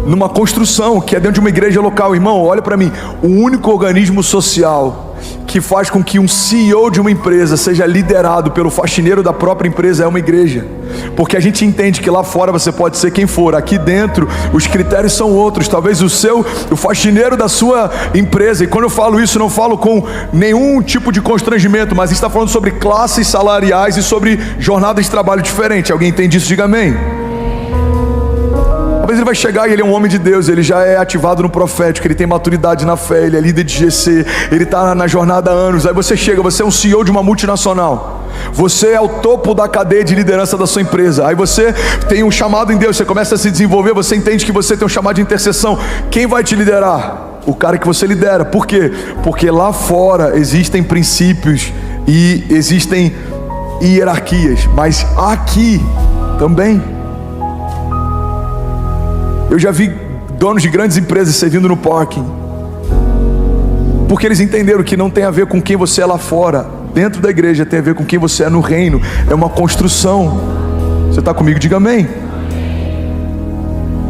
numa construção que é dentro de uma igreja local. Irmão, olha para mim. O único organismo social que faz com que um CEO de uma empresa seja liderado pelo faxineiro da própria empresa é uma igreja. Porque a gente entende que lá fora você pode ser quem for, aqui dentro os critérios são outros. Talvez o faxineiro da sua empresa, e quando eu falo isso, não falo com nenhum tipo de constrangimento, mas está falando sobre classes salariais e sobre jornadas de trabalho diferentes. Alguém entende isso? Diga amém. Talvez ele vai chegar e ele é um homem de Deus, ele já é ativado no profético, ele tem maturidade na fé, ele é líder de GC, ele está na jornada há anos. Aí você chega, você é um CEO de uma multinacional, você é o topo da cadeia de liderança da sua empresa. Aí você tem um chamado em Deus, você começa a se desenvolver, você entende que você tem um chamado de intercessão. Quem vai te liderar? O cara que você lidera. Por quê? Porque lá fora existem princípios e existem hierarquias, mas aqui também. Eu já vi donos de grandes empresas servindo no parking, porque eles entenderam que não tem a ver com quem você é lá fora, dentro da igreja tem a ver com quem você é no reino. É uma construção. Você está comigo? Diga amém.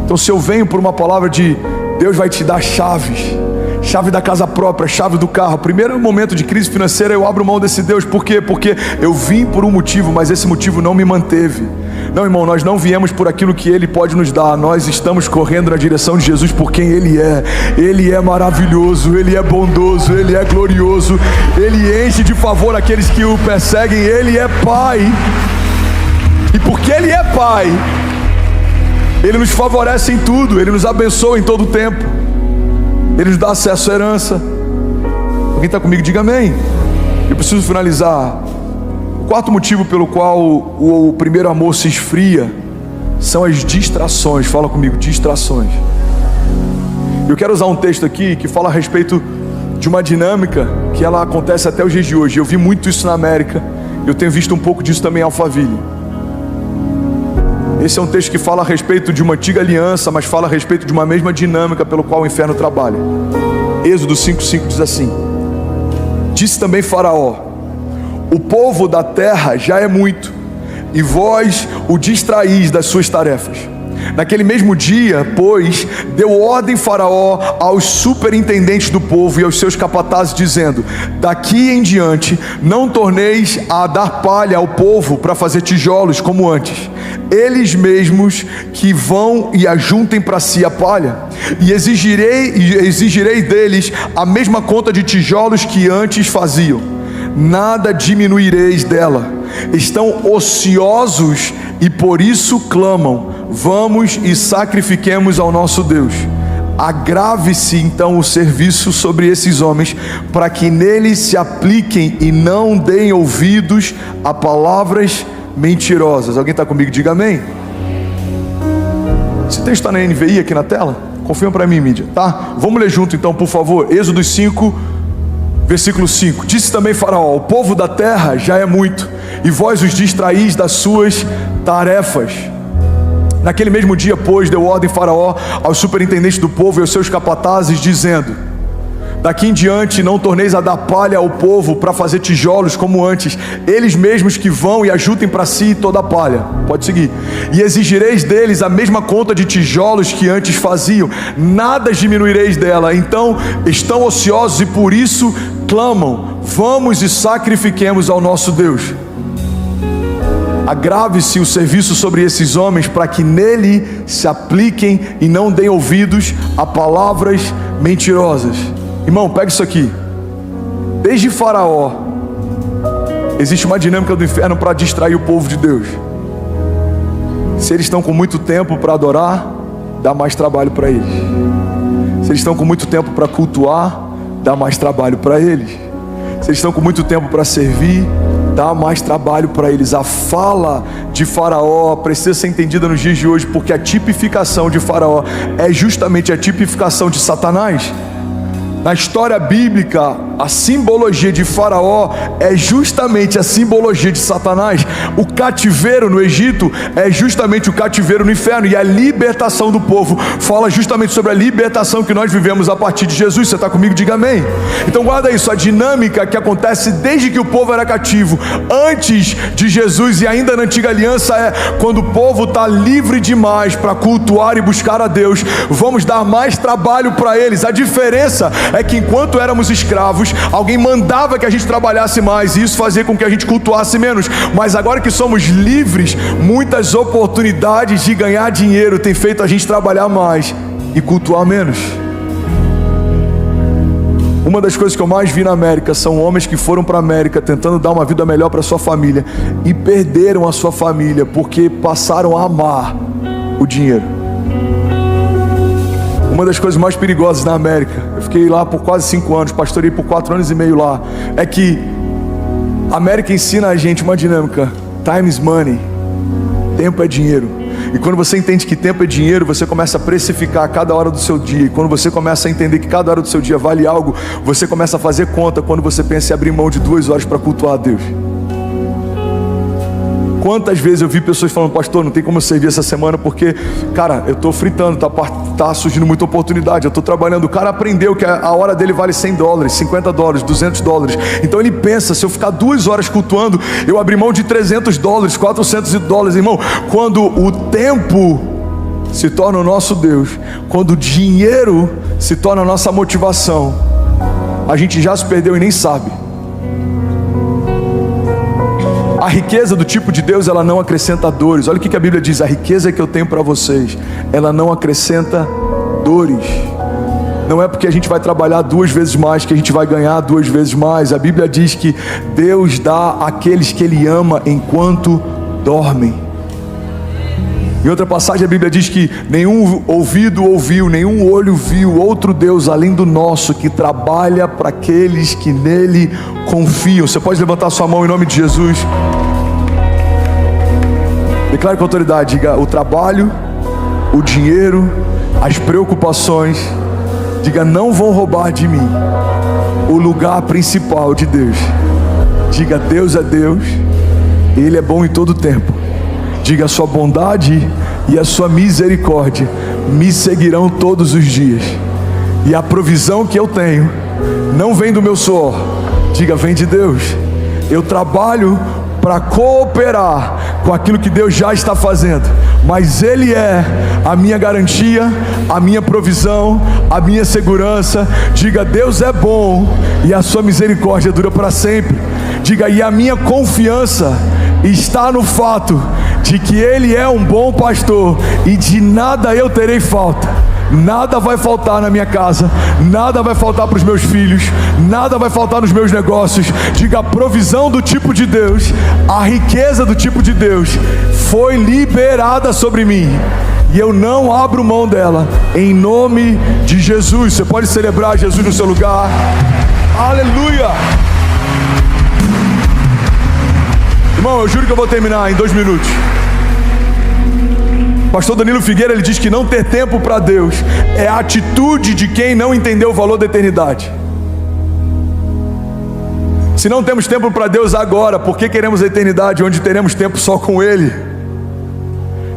Então, se eu venho por uma palavra de Deus vai te dar chaves, chave da casa própria, chave do carro, primeiro momento de crise financeira eu abro mão desse Deus. Por quê? Porque eu vim por um motivo, mas esse motivo não me manteve. Não, irmão, nós não viemos por aquilo que Ele pode nos dar. Nós estamos correndo na direção de Jesus por quem Ele é. Ele é maravilhoso, Ele é bondoso, Ele é glorioso, Ele enche de favor aqueles que o perseguem. Ele é Pai, e porque Ele é Pai, Ele nos favorece em tudo, Ele nos abençoa em todo o tempo, Ele nos dá acesso à herança. Alguém está comigo? Diga amém. Eu preciso finalizar. O quarto motivo pelo qual o primeiro amor se esfria são as distrações. Fala comigo, distrações. Eu quero usar um texto aqui que fala a respeito de uma dinâmica que ela acontece até os dias de hoje. Eu vi muito isso na América, eu tenho visto um pouco disso também em Alphaville. Esse é um texto que fala a respeito de uma antiga aliança, mas fala a respeito de uma mesma dinâmica pelo qual o inferno trabalha. Êxodo 5:5 diz assim: disse também Faraó: o povo da terra já é muito, e vós o distraís das suas tarefas. Naquele mesmo dia, pois, deu ordem Faraó aos superintendentes do povo e aos seus capatazes, dizendo: daqui em diante não torneis a dar palha ao povo para fazer tijolos como antes. Eles mesmos que vão e ajuntem para si a palha, e exigirei deles a mesma conta de tijolos que antes faziam. Nada diminuireis dela. Estão ociosos e por isso clamam: vamos e sacrifiquemos ao nosso Deus. Agrave-se então o serviço sobre esses homens, para que neles se apliquem e não deem ouvidos a palavras mentirosas. Alguém está comigo? Diga amém. Esse texto está na NVI aqui na tela? Confirma para mim, mídia, tá? Vamos ler junto então, por favor. Êxodo 5, versículo 5. Disse também Faraó: o povo da terra já é muito, e vós os distraís das suas tarefas. Naquele mesmo dia, pois, deu ordem Faraó aos superintendentes do povo e aos seus capatazes, dizendo: daqui em diante não torneis a dar palha ao povo para fazer tijolos como antes. Eles mesmos que vão e ajuntem para si toda a palha. Pode seguir. E exigireis deles a mesma conta de tijolos que antes faziam. Nada diminuireis dela. Então estão ociosos e por isso clamam: vamos e sacrifiquemos ao nosso Deus. Agrave-se o serviço sobre esses homens, para que nele se apliquem e não deem ouvidos a palavras mentirosas. Irmão, pega isso aqui. Desde Faraó existe uma dinâmica do inferno para distrair o povo de Deus. Se eles estão com muito tempo para adorar, dá mais trabalho para eles. Se eles estão com muito tempo para cultuar, dá mais trabalho para eles. Se eles estão com muito tempo para servir, dá mais trabalho para eles. A fala de Faraó precisa ser entendida nos dias de hoje, porque a tipificação de Faraó é justamente a tipificação de Satanás. Na história bíblica, a simbologia de Faraó é justamente a simbologia de Satanás. O cativeiro no Egito é justamente o cativeiro no inferno, e a libertação do povo fala justamente sobre a libertação que nós vivemos a partir de Jesus. Você está comigo? Diga amém. Então guarda isso, a dinâmica que acontece desde que o povo era cativo, antes de Jesus e ainda na antiga aliança, é quando o povo está livre demais para cultuar e buscar a Deus, vamos dar mais trabalho para eles. A diferença é que enquanto éramos escravos, alguém mandava que a gente trabalhasse mais, e isso fazia com que a gente cultuasse menos. Mas agora que somos livres, muitas oportunidades de ganhar dinheiro têm feito a gente trabalhar mais e cultuar menos. Uma das coisas que eu mais vi na América são homens que foram para a América tentando dar uma vida melhor para sua família e perderam a sua família porque passaram a amar o dinheiro. Uma das coisas mais perigosas na América, eu fiquei lá por quase 5 anos, pastorei por 4 anos e meio lá, é que a América ensina a gente uma dinâmica: time is money, tempo é dinheiro. E quando você entende que tempo é dinheiro, você começa a precificar cada hora do seu dia. E quando você começa a entender que cada hora do seu dia vale algo, você começa a fazer conta quando você pensa em abrir mão de 2 horas para cultuar a Deus. Quantas vezes eu vi pessoas falando: pastor, não tem como eu servir essa semana porque, cara, eu estou fritando, tá surgindo muita oportunidade, eu estou trabalhando. O cara aprendeu que a hora dele vale $100, $50, $200. Então ele pensa: se eu ficar 2 horas cultuando, eu abri mão de $300, $400. Irmão, quando o tempo se torna o nosso Deus, quando o dinheiro se torna a nossa motivação, a gente já se perdeu e nem sabe. A riqueza do tipo de Deus, ela não acrescenta dores. Olha o que a Bíblia diz: a riqueza que eu tenho para vocês, ela não acrescenta dores. Não é porque a gente vai trabalhar 2 vezes mais que a gente vai ganhar 2 vezes mais. A Bíblia diz que Deus dá àqueles que Ele ama enquanto dormem. Em outra passagem a Bíblia diz que nenhum ouvido ouviu, nenhum olho viu outro Deus além do nosso, que trabalha para aqueles que nele confiam. Você pode levantar sua mão em nome de Jesus? Declare com autoridade, diga: o trabalho, o dinheiro, as preocupações, diga, não vão roubar de mim o lugar principal de Deus. Diga: Deus é Deus, Ele é bom em todo tempo. Diga: a sua bondade e a sua misericórdia me seguirão todos os dias. E a provisão que eu tenho não vem do meu suor. Diga: vem de Deus. Eu trabalho para cooperar com aquilo que Deus já está fazendo, mas Ele é a minha garantia, a minha provisão, a minha segurança. Diga: Deus é bom e a sua misericórdia dura para sempre. Diga: e a minha confiança está no fato de que Ele é um bom pastor e de nada eu terei falta. Nada vai faltar na minha casa, nada vai faltar para os meus filhos, nada vai faltar nos meus negócios. Diga: a provisão do tipo de Deus, a riqueza do tipo de Deus foi liberada sobre mim, e eu não abro mão dela, em nome de Jesus. Você pode celebrar Jesus no seu lugar. Aleluia. Irmão, eu juro que eu vou terminar em 2 minutos. Pastor Danilo Figueira, ele diz que não ter tempo para Deus é a atitude de quem não entendeu o valor da eternidade. Se não temos tempo para Deus agora, por que queremos a eternidade onde teremos tempo só com Ele?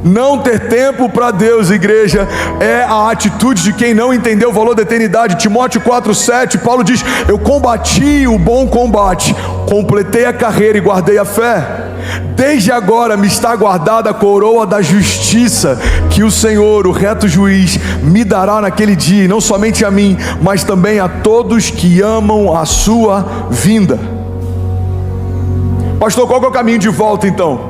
Não ter tempo para Deus, igreja, é a atitude de quem não entendeu o valor da eternidade. Timóteo 4,7, Paulo diz: eu combati o bom combate, completei a carreira e guardei a fé. Desde agora me está guardada a coroa da justiça, que o Senhor, o reto juiz, me dará naquele dia, e não somente a mim, mas também a todos que amam a sua vinda. Pastor, qual que é o caminho de volta então?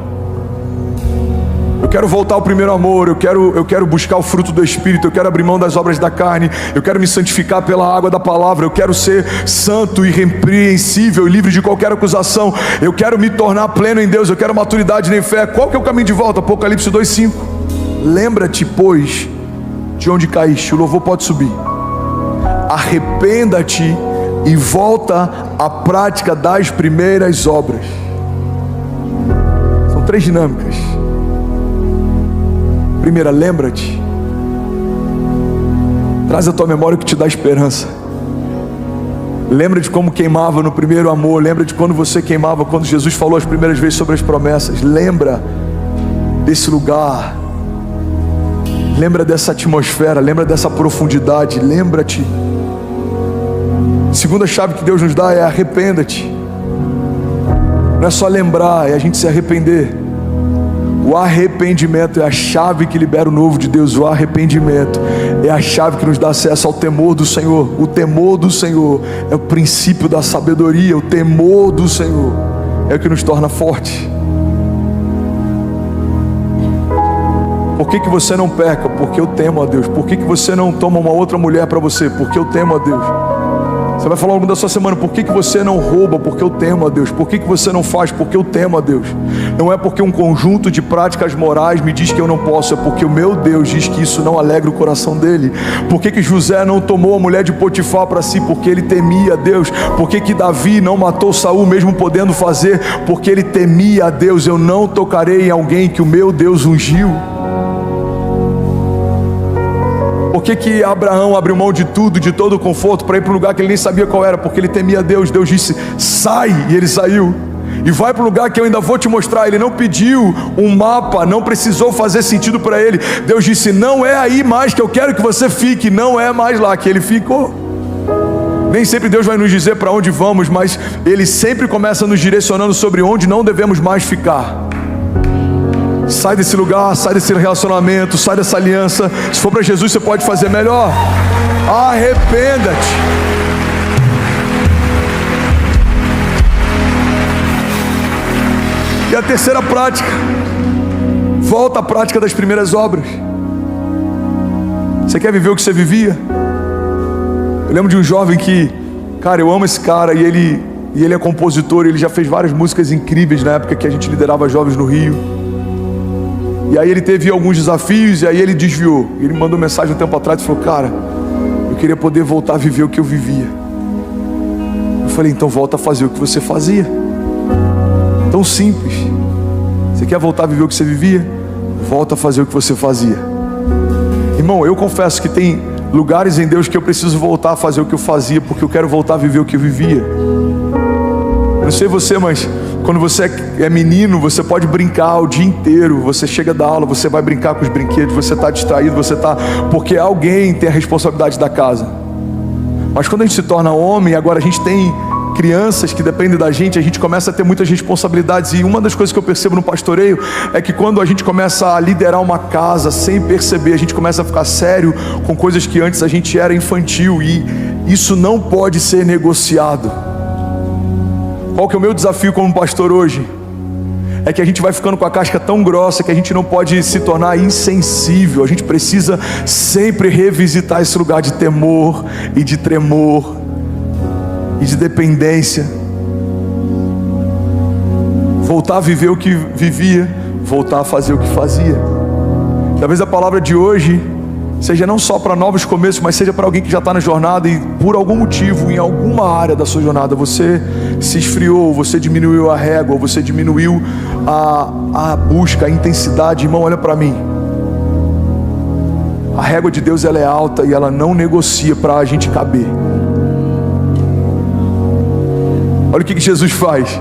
Eu quero voltar ao primeiro amor, eu quero buscar o fruto do Espírito, eu quero abrir mão das obras da carne, eu quero me santificar pela água da palavra, eu quero ser santo, irrepreensível e livre de qualquer acusação, eu quero me tornar pleno em Deus, eu quero maturidade em fé. Qual que é o caminho de volta? Apocalipse 2,5. Lembra-te, pois, de onde caíste. O louvor pode subir. Arrependa-te e volta à prática das primeiras obras. São 3 dinâmicas. Primeira, lembra-te. Traz à tua memória o que te dá esperança. Lembra de como queimava no primeiro amor. Lembra de quando você queimava, quando Jesus falou as primeiras vezes sobre as promessas. Lembra desse lugar. Lembra dessa atmosfera. Lembra dessa profundidade. Lembra-te. Segunda chave que Deus nos dá é arrependa-te. Não é só lembrar, é a gente se arrepender. O arrependimento é a chave que libera o novo de Deus. O arrependimento é a chave que nos dá acesso ao temor do Senhor. O temor do Senhor é o princípio da sabedoria. O temor do Senhor é o que nos torna fortes. Por que você não peca? Porque eu temo a Deus. Por que você não toma uma outra mulher para você? Porque eu temo a Deus. Você vai falar ao longo da sua semana: por que você não rouba? Porque eu temo a Deus. Por que você não faz? Porque eu temo a Deus. Não é porque um conjunto de práticas morais me diz que eu não posso, é porque o meu Deus diz que isso não alegra o coração dele. Por que José não tomou a mulher de Potifar para si? Porque ele temia a Deus. Por que Davi não matou Saul mesmo podendo fazer? Porque ele temia a Deus. Eu não tocarei em alguém que o meu Deus ungiu. Por que Abraão abriu mão de tudo, de todo o conforto, para ir para um lugar que ele nem sabia qual era? Porque ele temia a Deus. Deus disse: sai, e ele saiu. E vai para o lugar que eu ainda vou te mostrar. Ele não pediu um mapa, não precisou fazer sentido para ele. Deus disse: não é aí mais que eu quero que você fique. Não é mais lá que ele ficou. Nem sempre Deus vai nos dizer para onde vamos, mas Ele sempre começa nos direcionando sobre onde não devemos mais ficar. Sai desse lugar, sai desse relacionamento, sai dessa aliança. Se for para Jesus, você pode fazer melhor. Arrependa-te. E a terceira prática, volta à prática das primeiras obras. Você quer viver o que você vivia? Eu lembro de um jovem que, cara, eu amo esse cara, e ele é compositor. Ele já fez várias músicas incríveis na época que a gente liderava jovens no Rio. E aí ele teve alguns desafios, e aí ele desviou. Ele me mandou mensagem um tempo atrás e falou: cara, eu queria poder voltar a viver o que eu vivia. Eu falei: então volta a fazer o que você fazia. Tão simples. Você quer voltar a viver o que você vivia? Volta a fazer o que você fazia. Irmão, eu confesso que tem lugares em Deus que eu preciso voltar a fazer o que eu fazia, porque eu quero voltar a viver o que eu vivia. Eu não sei você, mas quando você é menino, você pode brincar o dia inteiro. Você chega da aula, você vai brincar com os brinquedos, você está distraído, porque alguém tem a responsabilidade da casa. Mas quando a gente se torna homem, agora a gente tem crianças que dependem da gente, a gente começa a ter muitas responsabilidades. E uma das coisas que eu percebo no pastoreio é que quando a gente começa a liderar uma casa sem perceber, a gente começa a ficar sério com coisas que antes a gente era infantil, e isso não pode ser negociado. Qual que é o meu desafio como pastor hoje? É que a gente vai ficando com a casca tão grossa que a gente não pode se tornar insensível. A gente precisa sempre revisitar esse lugar de temor e de tremor e de dependência. Voltar a viver o que vivia, voltar a fazer o que fazia. Talvez a palavra de hoje seja não só para novos começos, mas seja para alguém que já está na jornada e por algum motivo, em alguma área da sua jornada, você se esfriou, você diminuiu a régua, você diminuiu a busca, a intensidade. Irmão, olha para mim. A régua de Deus, ela é alta e ela não negocia para a gente caber. Olha o que Jesus faz.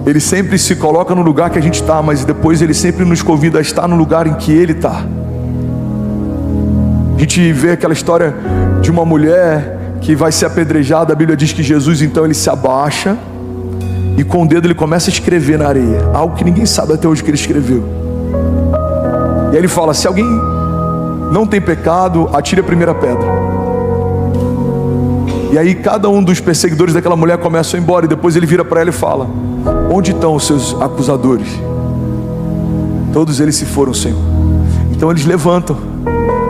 Ele sempre se coloca no lugar que a gente está, mas depois Ele sempre nos convida a estar no lugar em que Ele está. A gente vê aquela história de uma mulher que vai ser apedrejada. A Bíblia diz que Jesus, então, ele se abaixa e com o dedo ele começa a escrever na areia, algo que ninguém sabe até hoje que ele escreveu. E aí ele fala: se alguém não tem pecado, atire a primeira pedra. E aí cada um dos perseguidores daquela mulher começa a ir embora, e depois ele vira para ela e fala: onde estão os seus acusadores? Todos eles se foram, Senhor. Então eles levantam.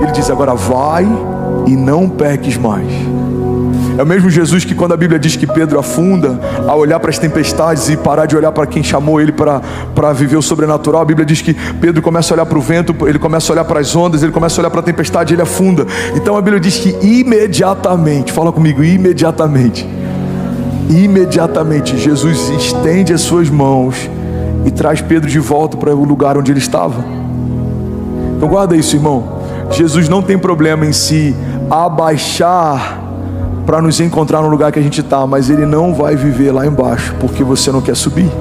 Ele diz: agora vai e não peques mais. É o mesmo Jesus que, quando a Bíblia diz que Pedro afunda, a olhar para as tempestades e parar de olhar para quem chamou ele para viver o sobrenatural, a Bíblia diz que Pedro começa a olhar para o vento, ele começa a olhar para as ondas, ele começa a olhar para a tempestade, ele afunda. Então a Bíblia diz que imediatamente, fala comigo, imediatamente Jesus estende as suas mãos e traz Pedro de volta para o lugar onde ele estava. Então guarda isso, irmão. Jesus não tem problema em se abaixar para nos encontrar no lugar que a gente está, mas Ele não vai viver lá embaixo, porque você não quer subir.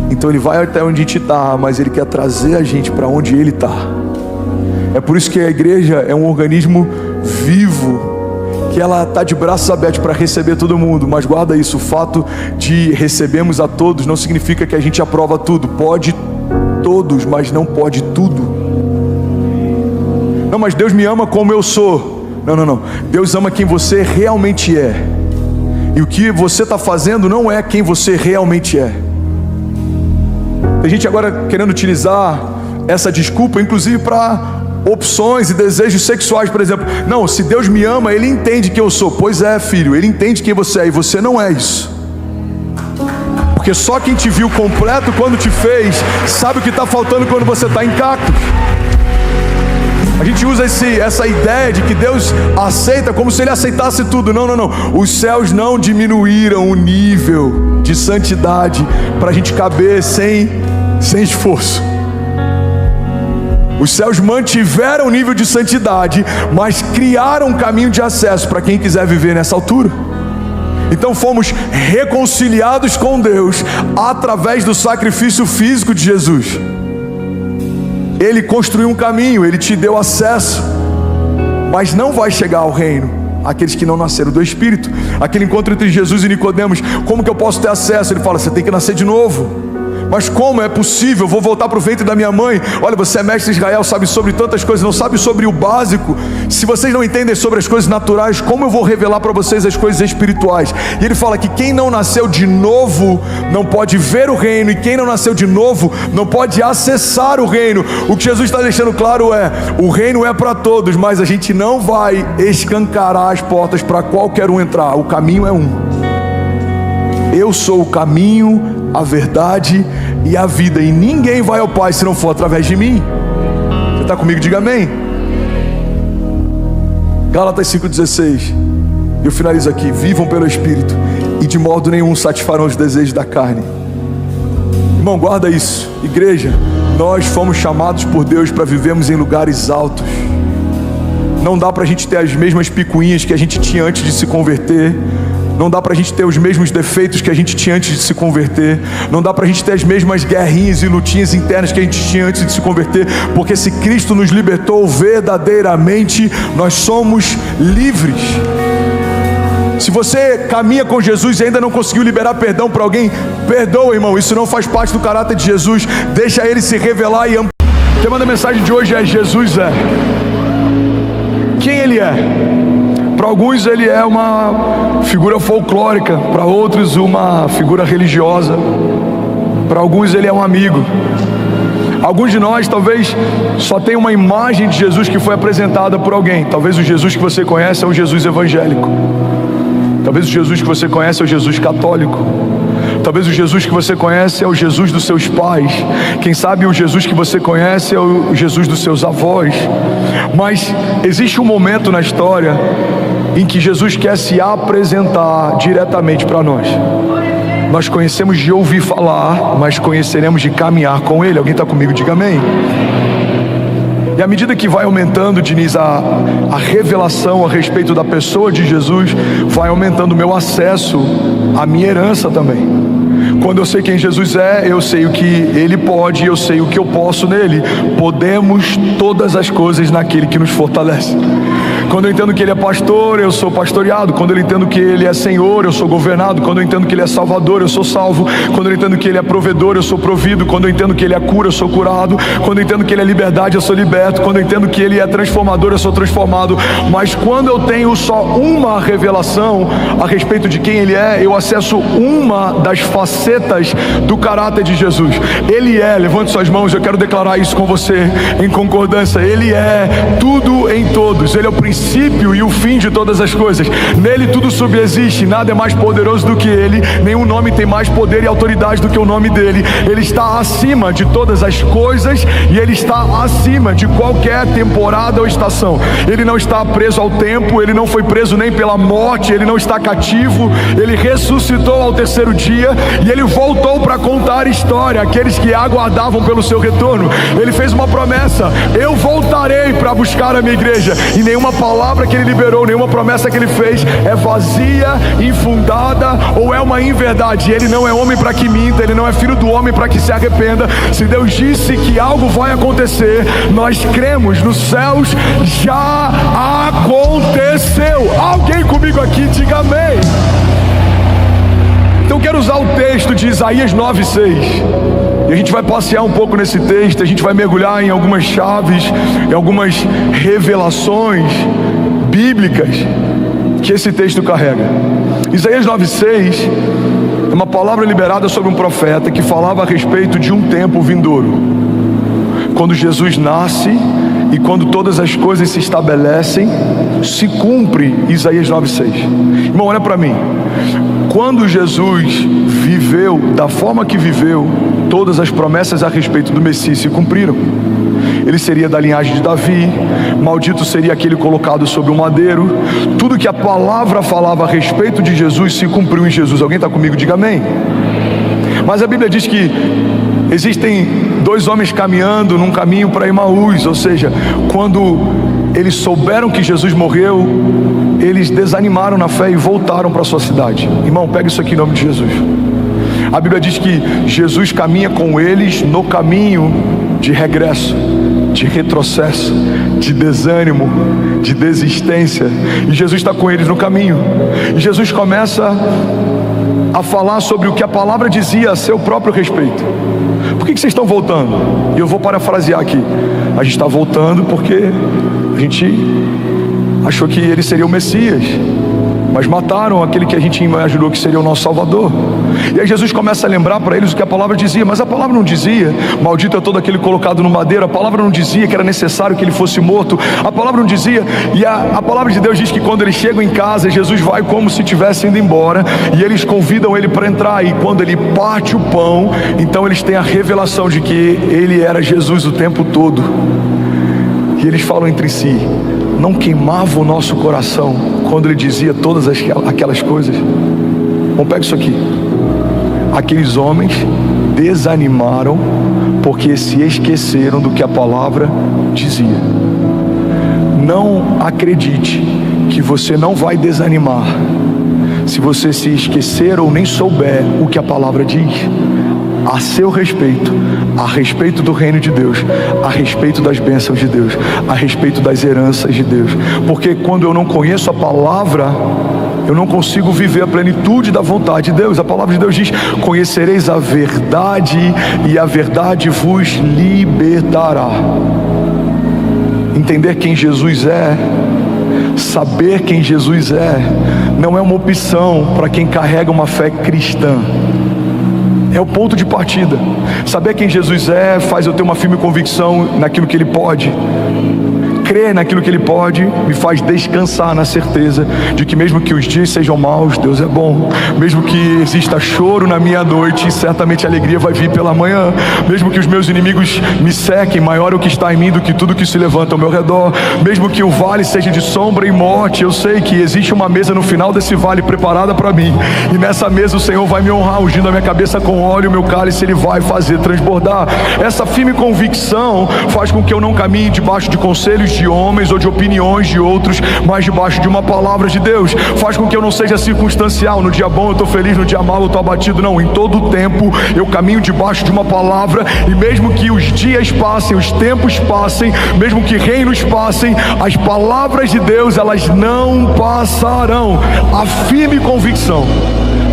Então Ele vai até onde a gente está, mas Ele quer trazer a gente para onde Ele está. É por isso que a igreja é um organismo vivo, que ela está de braços abertos para receber todo mundo. Mas guarda isso, o fato de recebemos a todos não significa que a gente aprova tudo. Pode todos, mas não pode tudo. Não, mas Deus me ama como eu sou. Não. Deus ama quem você realmente é. E o que você está fazendo não é quem você realmente é. Tem gente agora querendo utilizar essa desculpa, inclusive para opções e desejos sexuais, por exemplo. Não, se Deus me ama, Ele entende quem eu sou. Pois é, filho, Ele entende quem você é, e você não é isso. Porque só quem te viu completo quando te fez, sabe o que está faltando quando você está em cacos. A gente usa essa ideia de que Deus aceita como se Ele aceitasse tudo. Não. Os céus não diminuíram o nível de santidade para a gente caber sem esforço. Os céus mantiveram o nível de santidade, mas criaram um caminho de acesso para quem quiser viver nessa altura. Então fomos reconciliados com Deus através do sacrifício físico de Jesus. Ele construiu um caminho, Ele te deu acesso, mas não vai chegar ao reino aqueles que não nasceram do Espírito. Aquele encontro entre Jesus e Nicodemos, como que eu posso ter acesso? Ele fala, você tem que nascer de novo. Mas como é possível? Eu vou voltar para o ventre da minha mãe. Olha, você é mestre de Israel, sabe sobre tantas coisas, não sabe sobre o básico. Se vocês não entendem sobre as coisas naturais, como eu vou revelar para vocês as coisas espirituais? E ele fala que quem não nasceu de novo não pode ver o reino, e quem não nasceu de novo não pode acessar o reino. O que Jesus está deixando claro é, o reino é para todos, mas a gente não vai escancarar as portas para qualquer um entrar. O caminho é um. Eu sou o caminho, a verdade e a vida, e ninguém vai ao Pai se não for através de mim. Você está comigo? Diga amém. Gálatas 5,16. Eu finalizo aqui. Vivam pelo Espírito, e de modo nenhum satisfarão os desejos da carne. Irmão, guarda isso. Igreja, nós fomos chamados por Deus para vivermos em lugares altos. Não dá para a gente ter as mesmas picuinhas que a gente tinha antes de se converter. Não dá pra gente ter os mesmos defeitos que a gente tinha antes de se converter. Não dá pra gente ter as mesmas guerrinhas e lutinhas internas que a gente tinha antes de se converter. Porque se Cristo nos libertou verdadeiramente, nós somos livres. Se você caminha com Jesus e ainda não conseguiu liberar perdão para alguém, perdoa, irmão. Isso não faz parte do caráter de Jesus. Deixa Ele se revelar e ampliar. O tema da mensagem de hoje é: Jesus é. Quem Ele é? Para alguns Ele é uma figura folclórica, para outros uma figura religiosa, para alguns Ele é um amigo. Alguns de nós talvez só tenham uma imagem de Jesus que foi apresentada por alguém. Talvez o Jesus que você conhece é o Jesus evangélico. Talvez o Jesus que você conhece é o Jesus católico. Talvez o Jesus que você conhece é o Jesus dos seus pais. Quem sabe o Jesus que você conhece é o Jesus dos seus avós. Mas existe um momento na história em que Jesus quer se apresentar diretamente para nós. Nós conhecemos de ouvir falar, mas conheceremos de caminhar com Ele. Alguém está comigo? Diga amém. E à medida que vai aumentando, Diniz, a revelação a respeito da pessoa de Jesus, vai aumentando o meu acesso à minha herança também. Quando eu sei quem Jesus é, eu sei o que Ele pode, eu sei o que eu posso nele. Podemos todas as coisas naquele que nos fortalece. Quando eu entendo que Ele é pastor, eu sou pastoreado. Quando eu entendo que Ele é Senhor, eu sou governado. Quando eu entendo que Ele é Salvador, eu sou salvo. Quando eu entendo que Ele é provedor, eu sou provido. Quando eu entendo que Ele é cura, eu sou curado. Quando eu entendo que Ele é liberdade, eu sou liberto. Quando eu entendo que Ele é transformador, eu sou transformado. Mas quando eu tenho só uma revelação a respeito de quem Ele é, eu acesso uma das facetas do caráter de Jesus. Ele é, levante suas mãos, eu quero declarar isso com você em concordância. Ele é tudo em todos. Ele é o princípio e o fim de todas as coisas. Nele tudo subsiste, nada é mais poderoso do que Ele. Nenhum nome tem mais poder e autoridade do que o nome dEle. Ele está acima de todas as coisas e Ele está acima de qualquer temporada ou estação. Ele não está preso ao tempo, Ele não foi preso nem pela morte, Ele não está cativo. Ele ressuscitou ao terceiro dia e Ele voltou para contar história àqueles que aguardavam pelo seu retorno. Ele fez uma promessa: eu voltarei para buscar a minha igreja, e nenhuma palavra palavra que ele liberou, nenhuma promessa que ele fez é vazia, infundada ou é uma inverdade. Ele não é homem para que minta, ele não é filho do homem para que se arrependa. Se Deus disse que algo vai acontecer, nós cremos, nos céus já aconteceu. Alguém comigo aqui, diga amém. Então eu quero usar o texto de Isaías 9:6. E a gente vai passear um pouco nesse texto, a gente vai mergulhar em algumas chaves, em algumas revelações bíblicas que esse texto carrega. Isaías 9:6 é uma palavra liberada sobre um profeta que falava a respeito de um tempo vindouro, quando Jesus nasce e quando todas as coisas se estabelecem, se cumpre Isaías 9:6. Irmão, olha para mim. Quando Jesus viveu da forma que viveu, todas as promessas a respeito do Messias se cumpriram. Ele seria da linhagem de Davi, maldito seria aquele colocado sobre o madeiro. Tudo que a palavra falava a respeito de Jesus se cumpriu em Jesus. Alguém está comigo? Diga amém. Mas a Bíblia diz que existem dois homens caminhando num caminho para Emaús, ou seja, quando eles souberam que Jesus morreu, eles desanimaram na fé e voltaram para a sua cidade. Irmão, pega isso aqui em nome de Jesus. A Bíblia diz que Jesus caminha com eles no caminho de regresso, de retrocesso, de desânimo, de desistência. E Jesus está com eles no caminho. E Jesus começa a falar sobre o que a palavra dizia a seu próprio respeito. Por que vocês estão voltando? E eu vou parafrasear aqui. A gente está voltando porque a gente achou que ele seria o Messias, mas mataram aquele que a gente imaginou que seria o nosso Salvador. E aí Jesus começa a lembrar para eles o que a palavra dizia. Mas a palavra não dizia, maldito é todo aquele colocado no madeiro. A palavra não dizia que era necessário que ele fosse morto. A palavra não dizia. E a palavra de Deus diz que quando eles chegam em casa, Jesus vai como se estivesse indo embora, e eles convidam ele para entrar. E quando ele parte o pão, então eles têm a revelação de que ele era Jesus o tempo todo. E eles falam entre si: não queimava o nosso coração quando ele dizia todas aquelas coisas? Bom, pega isso aqui. Aqueles homens desanimaram porque se esqueceram do que a palavra dizia. Não acredite que você não vai desanimar se você se esquecer ou nem souber o que a palavra diz a seu respeito, a respeito do reino de Deus, a respeito das bênçãos de Deus, a respeito das heranças de Deus. Porque quando eu não conheço a palavra, eu não consigo viver a plenitude da vontade de Deus. A palavra de Deus diz: conhecereis a verdade e a verdade vos libertará. Entender quem Jesus é, saber quem Jesus é, não é uma opção para quem carrega uma fé cristã. É o ponto de partida. Saber quem Jesus é faz eu ter uma firme convicção naquilo que Ele pode. Crer naquilo que Ele pode me faz descansar na certeza de que mesmo que os dias sejam maus, Deus é bom. Mesmo que exista choro na minha noite, certamente a alegria vai vir pela manhã. Mesmo que os meus inimigos me sequem, maior é o que está em mim do que tudo que se levanta ao meu redor. Mesmo que o vale seja de sombra e morte, eu sei que existe uma mesa no final desse vale preparada para mim. E nessa mesa o Senhor vai me honrar, ungindo a minha cabeça com óleo, o meu cálice Ele vai fazer transbordar. Essa firme convicção faz com que eu não caminhe debaixo de conselhos de homens ou de opiniões de outros, mas debaixo de uma palavra de Deus. Faz com que eu não seja circunstancial. No dia bom eu estou feliz, no dia mau eu estou abatido. Não, em todo o tempo eu caminho debaixo de uma palavra. E mesmo que os dias passem, os tempos passem, mesmo que reinos passem, as palavras de Deus, elas não passarão. A firme convicção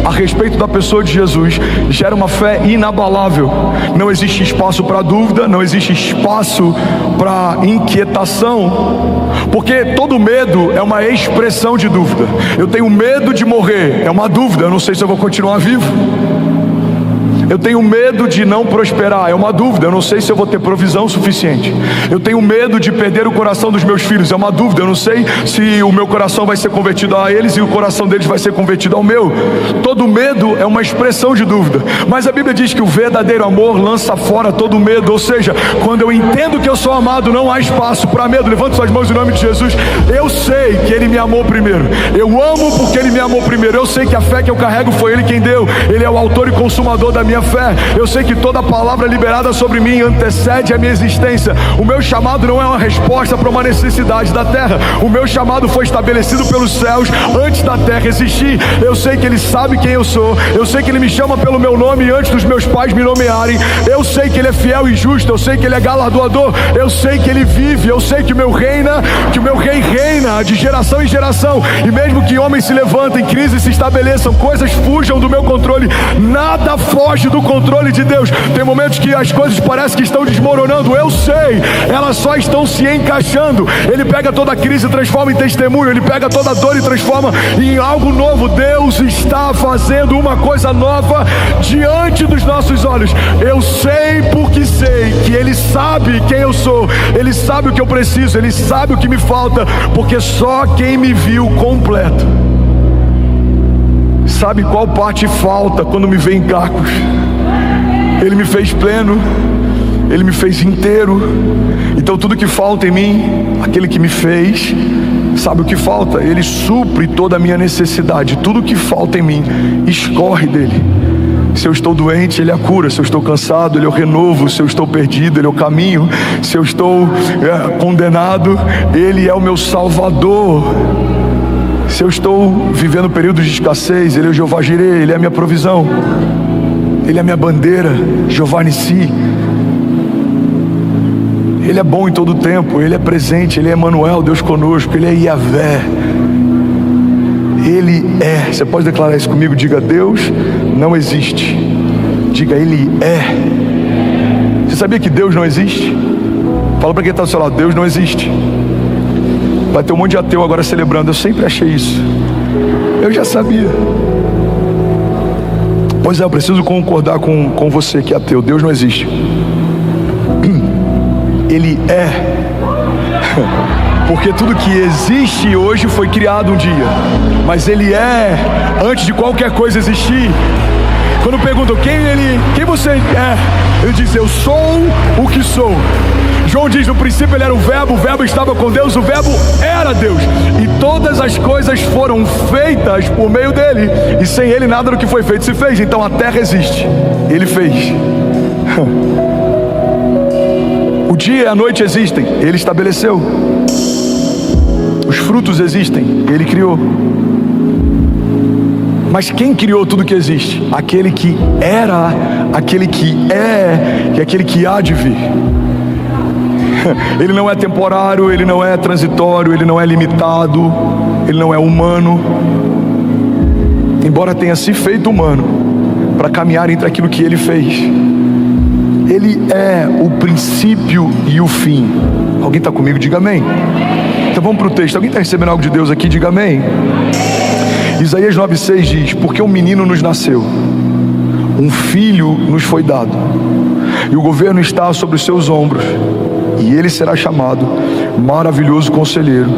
a respeito da pessoa de Jesus gera uma fé inabalável. Não existe espaço para dúvida, não existe espaço para inquietação, porque todo medo é uma expressão de dúvida. Eu tenho medo de morrer, é uma dúvida, eu não sei se eu vou continuar vivo. Eu tenho medo de não prosperar, é uma dúvida, eu não sei se eu vou ter provisão suficiente. Eu tenho medo de perder o coração dos meus filhos, é uma dúvida, eu não sei se o meu coração vai ser convertido a eles e o coração deles vai ser convertido ao meu. Todo medo é uma expressão de dúvida, mas a Bíblia diz que o verdadeiro amor lança fora todo medo. Ou seja, quando eu entendo que eu sou amado, não há espaço para medo. Levante suas mãos em nome de Jesus. Eu sei que Ele me amou primeiro, eu amo porque Ele me amou primeiro. Eu sei que a fé que eu carrego foi Ele quem deu. Ele é o autor e consumador da minha minha fé. Eu sei que toda palavra liberada sobre mim antecede a minha existência. O meu chamado não é uma resposta para uma necessidade da terra. O meu chamado foi estabelecido pelos céus antes da terra existir. Eu sei que Ele sabe quem eu sou. Eu sei que Ele me chama pelo meu nome antes dos meus pais me nomearem. Eu sei que Ele é fiel e justo. Eu sei que Ele é galardoador. Eu sei que Ele vive. Eu sei que o meu rei reina de geração em geração. E mesmo que homens se levantem, crises se estabeleçam, coisas fujam do meu controle, nada foge do controle de Deus. Tem momentos que as coisas parecem que estão desmoronando. Eu sei, elas só estão se encaixando. Ele pega toda a crise e transforma em testemunho. Ele pega toda a dor e transforma em algo novo. Deus está fazendo uma coisa nova diante dos nossos olhos. Eu sei porque sei que Ele sabe quem eu sou. Ele sabe o que eu preciso. Ele sabe o que me falta, porque só quem me viu completo sabe qual parte falta quando me vê em cacos. Ele me fez pleno, Ele me fez inteiro. Então tudo que falta em mim, aquele que me fez sabe o que falta. Ele supre toda a minha necessidade. Tudo que falta em mim escorre dele. Se eu estou doente, Ele é a cura. Se eu estou cansado, Ele é o renovo. Se eu estou perdido, Ele é o caminho. Se eu estou condenado, Ele é o meu Salvador. Se eu estou vivendo períodos de escassez, Ele é o Jeová Jireh, Ele é a minha provisão. Ele é a minha bandeira, Jeová Nissi. Ele é bom em todo o tempo. Ele é presente, Ele é Emanuel, Deus conosco. Ele é Yahvé. Ele é. Você pode declarar isso comigo? Diga: Deus não existe. Diga: Ele é. Você sabia que Deus não existe? Fala para quem está do seu lado: Deus não existe. Vai ter um monte de ateu agora celebrando. Eu sempre achei isso. Eu já sabia. Pois é, eu preciso concordar com você que é ateu. Deus não existe. Ele é. Porque tudo que existe hoje foi criado um dia. Mas Ele é antes de qualquer coisa existir. Quando perguntam quem você é, Ele diz: eu sou o que sou. João diz: no princípio Ele era o Verbo estava com Deus, o Verbo era Deus. E todas as coisas foram feitas por meio dEle. E sem Ele nada do que foi feito se fez. Então a terra existe, Ele fez. O dia e a noite existem, Ele estabeleceu. Os frutos existem, Ele criou. Mas quem criou tudo que existe? Aquele que era, aquele que é e aquele que há de vir. Ele não é temporário, Ele não é transitório, Ele não é limitado, Ele não é humano. Embora tenha se feito humano para caminhar entre aquilo que Ele fez. Ele é o princípio e o fim. Alguém está comigo? Diga amém. Então vamos para o texto. Alguém está recebendo algo de Deus aqui? Diga amém. Isaías 9,6 diz: porque um menino nos nasceu, um filho nos foi dado, e o governo está sobre os seus ombros, e ele será chamado Maravilhoso Conselheiro,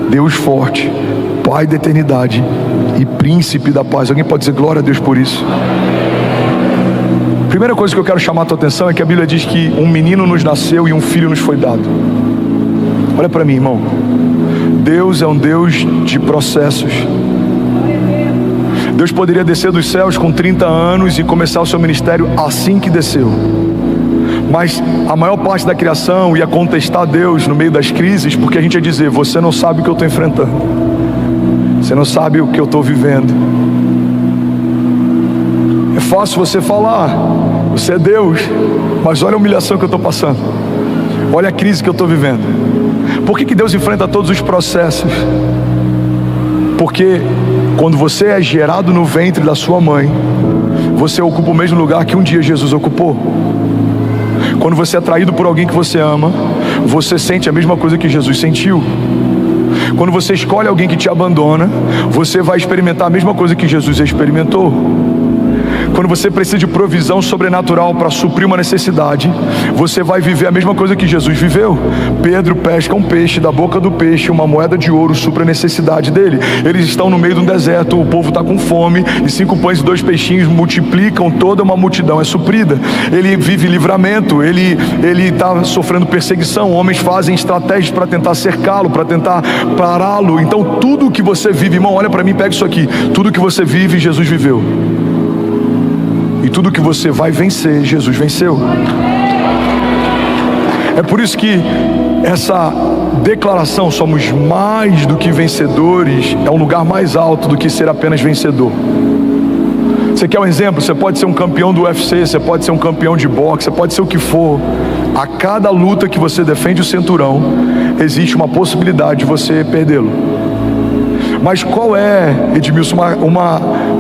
Deus Forte, Pai da Eternidade e Príncipe da Paz. Alguém pode dizer glória a Deus por isso? Primeira coisa que eu quero chamar a tua atenção é que a Bíblia diz que um menino nos nasceu e um filho nos foi dado. Olha para mim, irmão. Deus é um Deus de processos. Deus poderia descer dos céus com 30 anos e começar o seu ministério assim que desceu. Mas a maior parte da criação ia contestar Deus no meio das crises, porque a gente ia dizer: você não sabe o que eu estou enfrentando, você não sabe o que eu estou vivendo. É fácil você falar: você é Deus, mas olha a humilhação que eu estou passando, olha a crise que eu estou vivendo. Por que Deus enfrenta todos os processos? Porque quando você é gerado no ventre da sua mãe, você ocupa o mesmo lugar que um dia Jesus ocupou. Quando você é traído por alguém que você ama, você sente a mesma coisa que Jesus sentiu. Quando você escolhe alguém que te abandona, você vai experimentar a mesma coisa que Jesus experimentou. Quando você precisa de provisão sobrenatural para suprir uma necessidade, você vai viver a mesma coisa que Jesus viveu. Pedro pesca um peixe, da boca do peixe uma moeda de ouro supra a necessidade dele. Eles estão no meio de um deserto, o povo está com fome, e 5 pães e 2 peixinhos multiplicam, toda uma multidão é suprida. Ele vive livramento, ele está sofrendo perseguição, homens fazem estratégias para tentar cercá-lo, para tentar pará-lo. Então tudo que você vive, irmão, olha para mim, pega isso aqui, tudo que você vive, Jesus viveu. E tudo que você vai vencer, Jesus venceu. É por isso que essa declaração, somos mais do que vencedores, é um lugar mais alto do que ser apenas vencedor. Você quer um exemplo? Você pode ser um campeão do UFC, você pode ser um campeão de boxe, você pode ser o que for. A cada luta que você defende o cinturão, existe uma possibilidade de você perdê-lo. Mas qual é, Edmilson,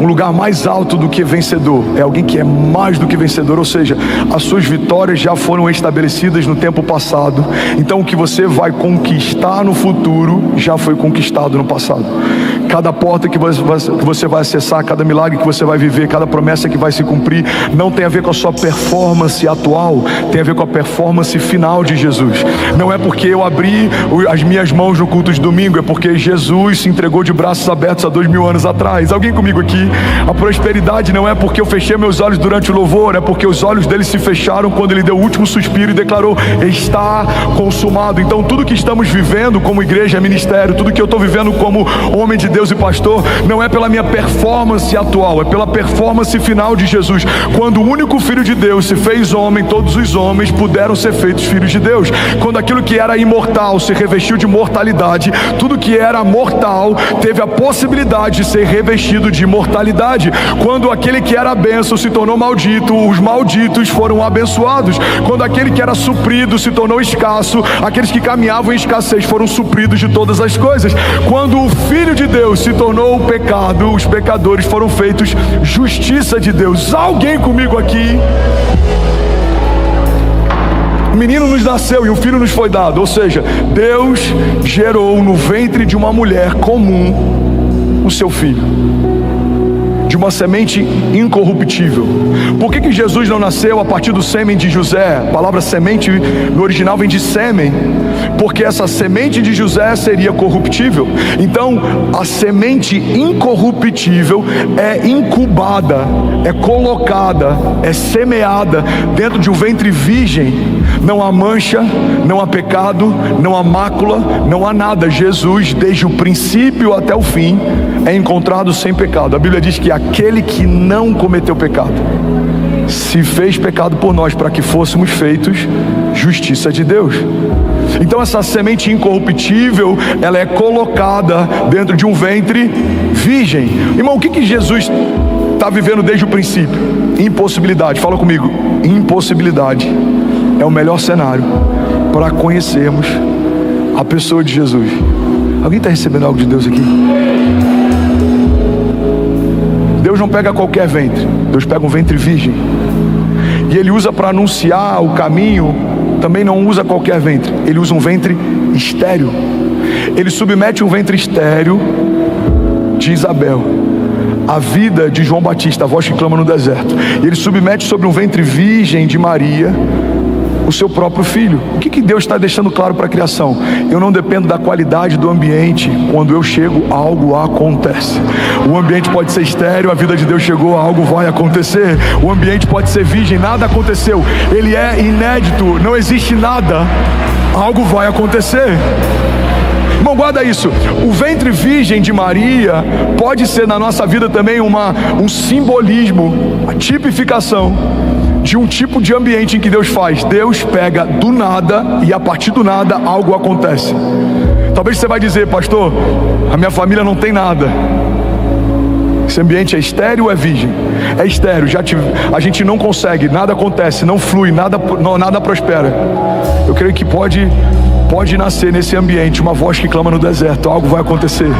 um lugar mais alto do que vencedor? É alguém que é mais do que vencedor, ou seja, as suas vitórias já foram estabelecidas no tempo passado. Então o que você vai conquistar no futuro já foi conquistado no passado. Cada porta que você vai acessar, cada milagre que você vai viver, cada promessa que vai se cumprir, não tem a ver com a sua performance atual, tem a ver com a performance final de Jesus. Não é porque eu abri as minhas mãos no culto de domingo, é porque Jesus se entregou de braços abertos há 2000 anos atrás. Alguém comigo aqui? A prosperidade não é porque eu fechei meus olhos durante o louvor, é porque os olhos dele se fecharam quando ele deu o último suspiro e declarou: está consumado. Então tudo que estamos vivendo como igreja, ministério, tudo que eu estou vivendo como homem de Deus e pastor, não é pela minha performance atual, é pela performance final de Jesus. Quando o único Filho de Deus se fez homem, todos os homens puderam ser feitos filhos de Deus. Quando aquilo que era imortal se revestiu de mortalidade, tudo que era mortal teve a possibilidade de ser revestido de imortalidade. Quando aquele que era bênção se tornou maldito, os malditos foram abençoados. Quando aquele que era suprido se tornou escasso, aqueles que caminhavam em escassez foram supridos de todas as coisas. Quando o Filho de Deus se tornou o pecado, os pecadores foram feitos justiça de Deus. Alguém comigo aqui? O menino nos nasceu e o filho nos foi dado, ou seja, Deus gerou no ventre de uma mulher comum o seu filho, de uma semente incorruptível. Por que Jesus não nasceu a partir do sêmen de José? A palavra semente no original vem de sêmen, porque essa semente de José seria corruptível. Então a semente incorruptível é incubada, é colocada, é semeada dentro de um ventre virgem. Não há mancha, não há pecado, não há mácula, não há nada. Jesus, desde o princípio até o fim, é encontrado sem pecado. A Bíblia diz que aquele que não cometeu pecado se fez pecado por nós, para que fôssemos feitos justiça de Deus. Então essa semente incorruptível, ela é colocada dentro de um ventre virgem. Irmão, o que Jesus está vivendo desde o princípio? Impossibilidade. Fala comigo. Impossibilidade é o melhor cenário para conhecermos a pessoa de Jesus. Alguém está recebendo algo de Deus aqui? Deus não pega qualquer ventre, Deus pega um ventre virgem, e Ele usa para anunciar o caminho. Também não usa qualquer ventre, Ele usa um ventre estéril. Ele submete um ventre estéril de Isabel, a vida de João Batista, a voz que clama no deserto. E Ele submete sobre um ventre virgem de Maria o seu próprio filho. O que Deus está deixando claro para a criação? Eu não dependo da qualidade do ambiente. Quando eu chego, algo acontece. O ambiente pode ser estéril, a vida de Deus chegou, algo vai acontecer. O ambiente pode ser virgem, nada aconteceu. Ele é inédito, não existe nada, algo vai acontecer. Irmão, guarda isso. O ventre virgem de Maria pode ser na nossa vida também um simbolismo, uma tipificação de um tipo de ambiente em que Deus faz. Deus pega do nada e a partir do nada algo acontece. Talvez você vai dizer: pastor, a minha família não tem nada. Esse ambiente é estéril ou é virgem? É estéril, a gente não consegue, nada acontece, não flui, nada prospera. Eu creio que pode nascer nesse ambiente uma voz que clama no deserto: algo vai acontecer.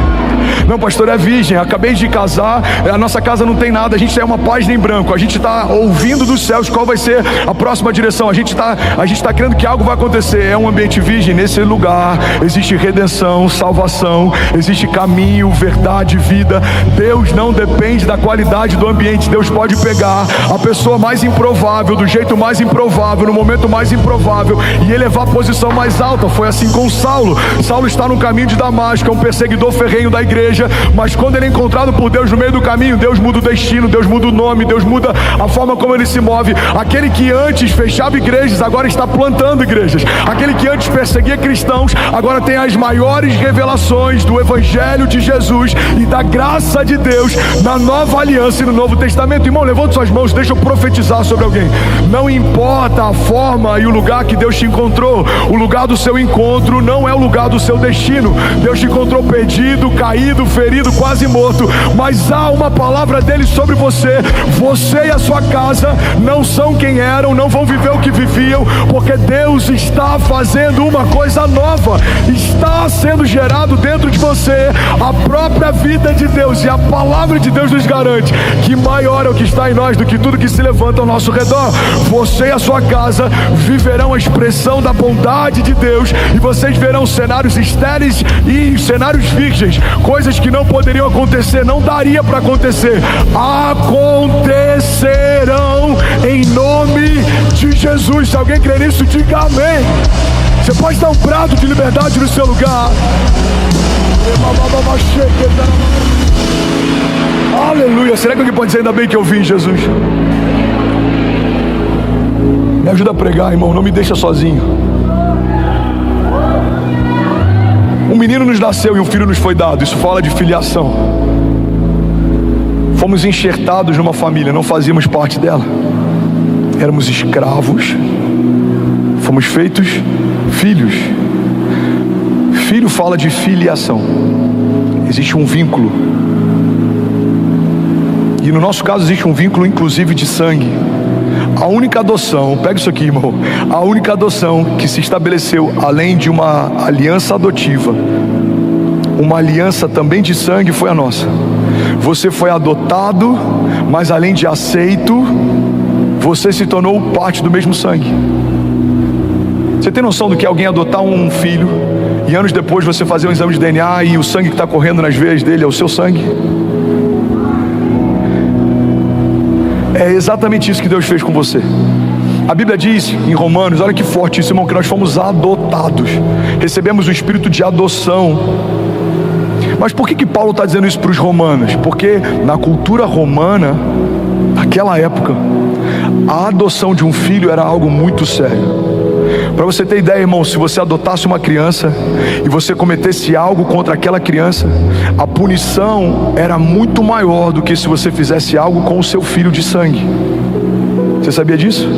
Não, pastor, é virgem, acabei de casar, a nossa casa não tem nada, a gente é uma página em branco, a gente está ouvindo dos céus qual vai ser a próxima direção, a gente está crendo que algo vai acontecer. É um ambiente virgem. Nesse lugar existe redenção, salvação, existe caminho, verdade, vida. Deus não depende da qualidade do ambiente. Deus pode pegar a pessoa mais improvável, do jeito mais improvável, no momento mais improvável, e elevar a posição mais alta. Foi assim com Saulo. Saulo está no caminho de Damasco, é um perseguidor ferrenho da igreja, igreja, mas quando ele é encontrado por Deus no meio do caminho, Deus muda o destino, Deus muda o nome, Deus muda a forma como ele se move. Aquele que antes fechava igrejas, agora está plantando igrejas. Aquele que antes perseguia cristãos, agora tem as maiores revelações do Evangelho de Jesus e da graça de Deus na nova aliança e no Novo Testamento. Irmão, levante suas mãos, deixa eu profetizar sobre alguém. Não importa a forma e o lugar que Deus te encontrou, o lugar do seu encontro não é o lugar do seu destino. Deus te encontrou perdido, caído, ferido, quase morto, mas há uma palavra dele sobre você. Você e a sua casa não são quem eram, não vão viver o que viviam, porque Deus está fazendo uma coisa nova, está sendo gerado dentro de você a própria vida de Deus, e a palavra de Deus nos garante que maior é o que está em nós do que tudo que se levanta ao nosso redor. Você e a sua casa viverão a expressão da bondade de Deus, e vocês verão cenários estéreis e cenários virgens, coisas que não poderiam acontecer, não daria para acontecer, acontecerão em nome de Jesus. Se alguém crer nisso, diga amém. Você pode dar um brado de liberdade no seu lugar. Aleluia. Será que alguém pode dizer ainda bem que eu vim, Jesus? Me ajuda a pregar, irmão, não me deixa sozinho. Um menino nos nasceu e um filho nos foi dado. Isso fala de filiação. Fomos enxertados numa família, não fazíamos parte dela. Éramos escravos. Fomos feitos filhos. Filho fala de filiação. Existe um vínculo. E no nosso caso existe um vínculo inclusive de sangue. A única adoção, pega isso aqui, irmão, a única adoção que se estabeleceu além de uma aliança adotiva, uma aliança também de sangue, foi a nossa. Você foi adotado, mas além de aceito, você se tornou parte do mesmo sangue. Você tem noção do que é alguém adotar um filho e anos depois você fazer um exame de DNA e o sangue que está correndo nas veias dele é o seu sangue? É exatamente isso que Deus fez com você. A Bíblia diz em Romanos, olha que forte isso, irmão, que nós fomos adotados, recebemos o espírito de adoção. Mas por que Paulo está dizendo isso para os romanos? Porque na cultura romana, naquela época, a adoção de um filho era algo muito sério. Para você ter ideia, irmão, se você adotasse uma criança e você cometesse algo contra aquela criança, a punição era muito maior do que se você fizesse algo com o seu filho de sangue. Você sabia disso?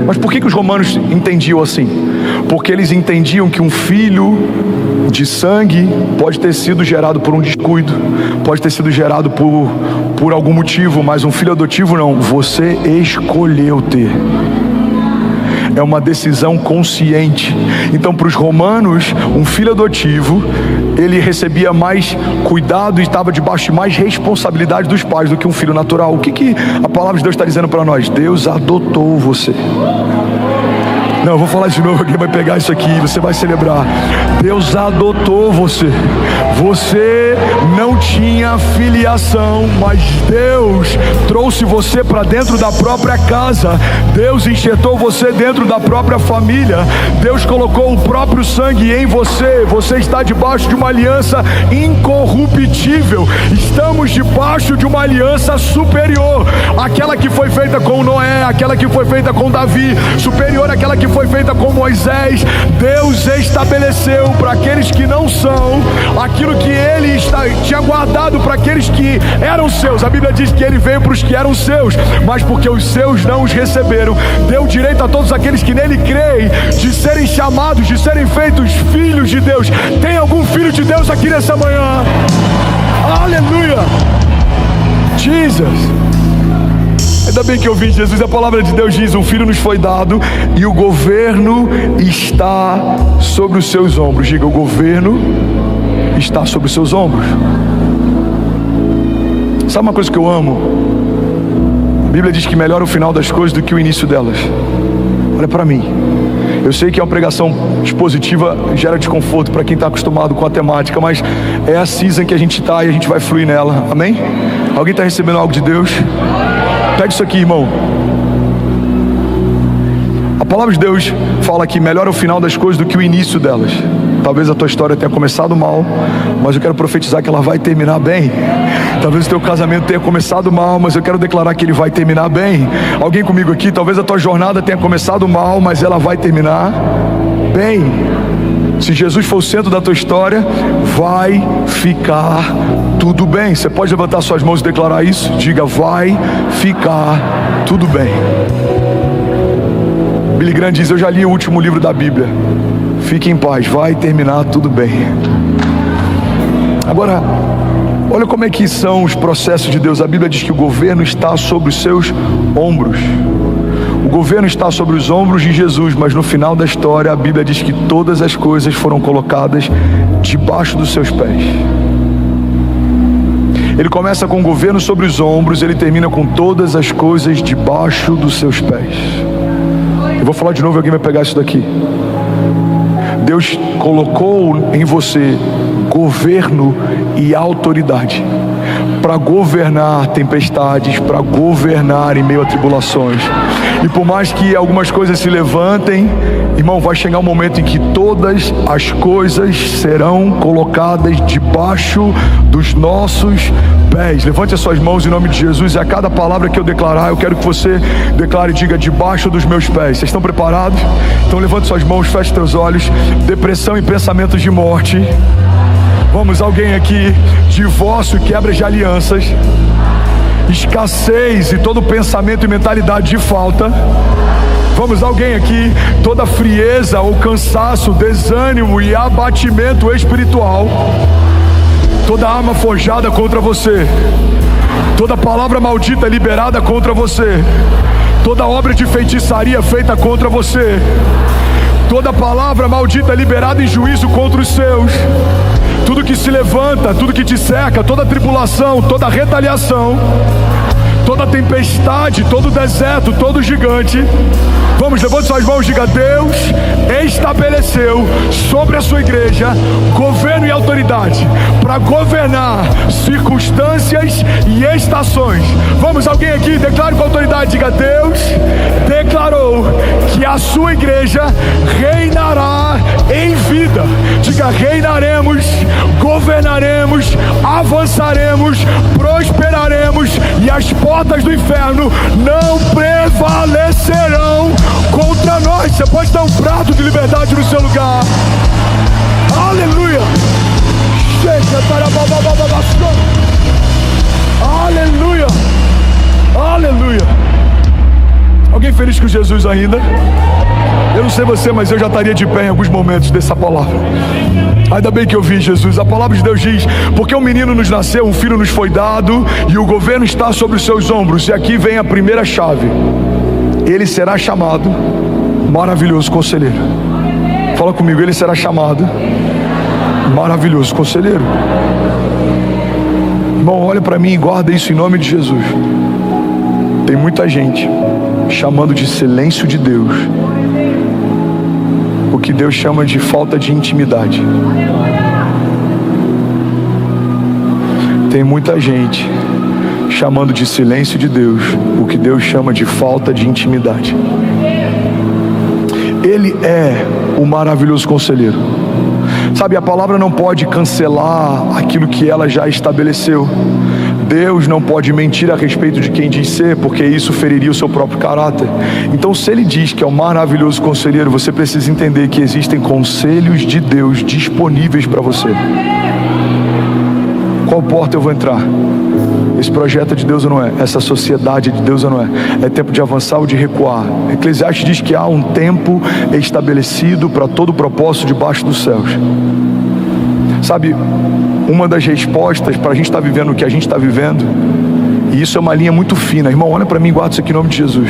Mas por que os romanos entendiam assim? Porque eles entendiam que um filho de sangue pode ter sido gerado por um descuido, pode ter sido gerado por algum motivo, mas um filho adotivo não, você escolheu ter. É uma decisão consciente. Então, para os romanos, um filho adotivo, ele recebia mais cuidado e estava debaixo de mais responsabilidade dos pais do que um filho natural. O que a palavra de Deus está dizendo para nós? Deus adotou você. Não, eu vou falar de novo, alguém vai pegar isso aqui, você vai celebrar. Deus adotou você. Você não tinha filiação, mas Deus trouxe você para dentro da própria casa. Deus enxertou você dentro da própria família. Deus colocou o próprio sangue em você. Você está debaixo de uma aliança incorruptível. Estamos debaixo de uma aliança superior, aquela que foi feita com Noé, aquela que foi feita com Davi, superior àquela que foi feita com Moisés. Deus estabeleceu para aqueles que não são aquilo que Ele tinha guardado para aqueles que eram seus. A Bíblia diz que Ele veio para os que eram seus, mas porque os seus não os receberam, deu direito a todos aqueles que nele creem de serem chamados, de serem feitos filhos de Deus. Tem algum filho de Deus aqui nessa manhã? Aleluia! Jesus! Ainda bem que eu vi Jesus. A palavra de Deus diz: um filho nos foi dado e o governo está sobre os seus ombros. Diga: o governo está sobre os seus ombros. Sabe uma coisa que eu amo? A Bíblia diz que melhor o final das coisas do que o início delas. Olha para mim. Eu sei que é uma pregação expositiva, gera desconforto para quem está acostumado com a temática, mas é a season que a gente está e a gente vai fluir nela. Amém? Alguém está recebendo algo de Deus? Pega isso aqui, irmão. A palavra de Deus fala que melhor é o final das coisas do que o início delas. Talvez a tua história tenha começado mal, mas eu quero profetizar que ela vai terminar bem. Talvez o teu casamento tenha começado mal, mas eu quero declarar que ele vai terminar bem. Alguém comigo aqui? Talvez a tua jornada tenha começado mal, mas ela vai terminar bem. Se Jesus for o centro da tua história, vai ficar tudo bem. Você pode levantar suas mãos e declarar isso? Diga: vai ficar tudo bem. Billy Graham diz: eu já li o último livro da Bíblia. Fique em paz, vai terminar tudo bem. Agora, olha como é que são os processos de Deus. A Bíblia diz que o governo está sobre os seus ombros. O governo está sobre os ombros de Jesus, mas no final da história a Bíblia diz que todas as coisas foram colocadas debaixo dos seus pés. Ele começa com o governo sobre os ombros, ele termina com todas as coisas debaixo dos seus pés. Eu vou falar de novo e alguém vai pegar isso daqui. Deus colocou em você governo e autoridade para governar tempestades, para governar em meio a tribulações. E por mais que algumas coisas se levantem, irmão, vai chegar um momento em que todas as coisas serão colocadas debaixo dos nossos pés. Levante as suas mãos em nome de Jesus, e a cada palavra que eu declarar, eu quero que você declare e diga: debaixo dos meus pés. Vocês estão preparados? Então levante suas mãos, feche teus olhos. Depressão e pensamentos de morte. Vamos, alguém aqui? Divórcio e quebra de alianças. Escassez e todo pensamento e mentalidade de falta. Vamos, alguém aqui? Toda frieza ou cansaço, desânimo e abatimento espiritual. Toda arma forjada contra você, toda palavra maldita liberada contra você, toda obra de feitiçaria feita contra você, toda palavra maldita liberada em juízo contra os seus, tudo que se levanta, tudo que te cerca, toda tribulação, toda retaliação, toda tempestade, todo deserto, todo gigante. Vamos, levante suas mãos, diga: Deus estabeleceu sobre a sua igreja governo e autoridade para governar circunstâncias e estações. Vamos, alguém aqui? Declare com autoridade, diga: Deus declarou que a sua igreja reinará em vida. Diga: reinaremos, governaremos, avançaremos, prosperaremos, e as portas do inferno não prevalecerão contra nós. Você pode dar um prato de liberdade no seu lugar. Aleluia. Aleluia. Aleluia. Alguém feliz com Jesus ainda? Eu não sei você, mas eu já estaria de pé em alguns momentos dessa palavra. Ainda bem que eu vi Jesus. A palavra de Deus diz: porque um menino nos nasceu, um filho nos foi dado, e o governo está sobre os seus ombros. E aqui vem a primeira chave: ele será chamado Maravilhoso Conselheiro. Fala comigo: ele será chamado Maravilhoso Conselheiro. Irmão, olha para mim e guarda isso em nome de Jesus. Tem muita gente chamando de silêncio de Deus o que Deus chama de falta de intimidade. Tem muita gente chamando de silêncio de Deus o que Deus chama de falta de intimidade. Ele é o maravilhoso conselheiro. Sabe, a palavra não pode cancelar aquilo que ela já estabeleceu. Deus não pode mentir a respeito de quem diz ser, porque isso feriria o seu próprio caráter. Então, se Ele diz que é o maravilhoso conselheiro, você precisa entender que existem conselhos de Deus disponíveis para você. Qual porta eu vou entrar? Esse projeto é de Deus ou não é? Essa sociedade é de Deus ou não é? É tempo de avançar ou de recuar? Eclesiastes diz que há um tempo estabelecido para todo propósito debaixo dos céus. Sabe, uma das respostas para a gente estar vivendo o que a gente está vivendo, e isso é uma linha muito fina, irmão, olha para mim, guarda isso aqui em nome de Jesus.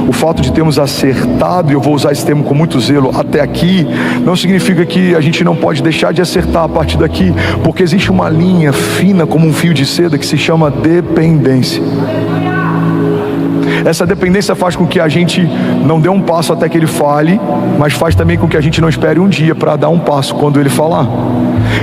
O fato de termos acertado, e eu vou usar esse termo com muito zelo, até aqui, não significa que a gente não pode deixar de acertar a partir daqui, porque existe uma linha fina como um fio de seda que se chama dependência. Essa dependência faz com que a gente não dê um passo até que Ele fale, mas faz também com que a gente não espere um dia para dar um passo quando Ele falar.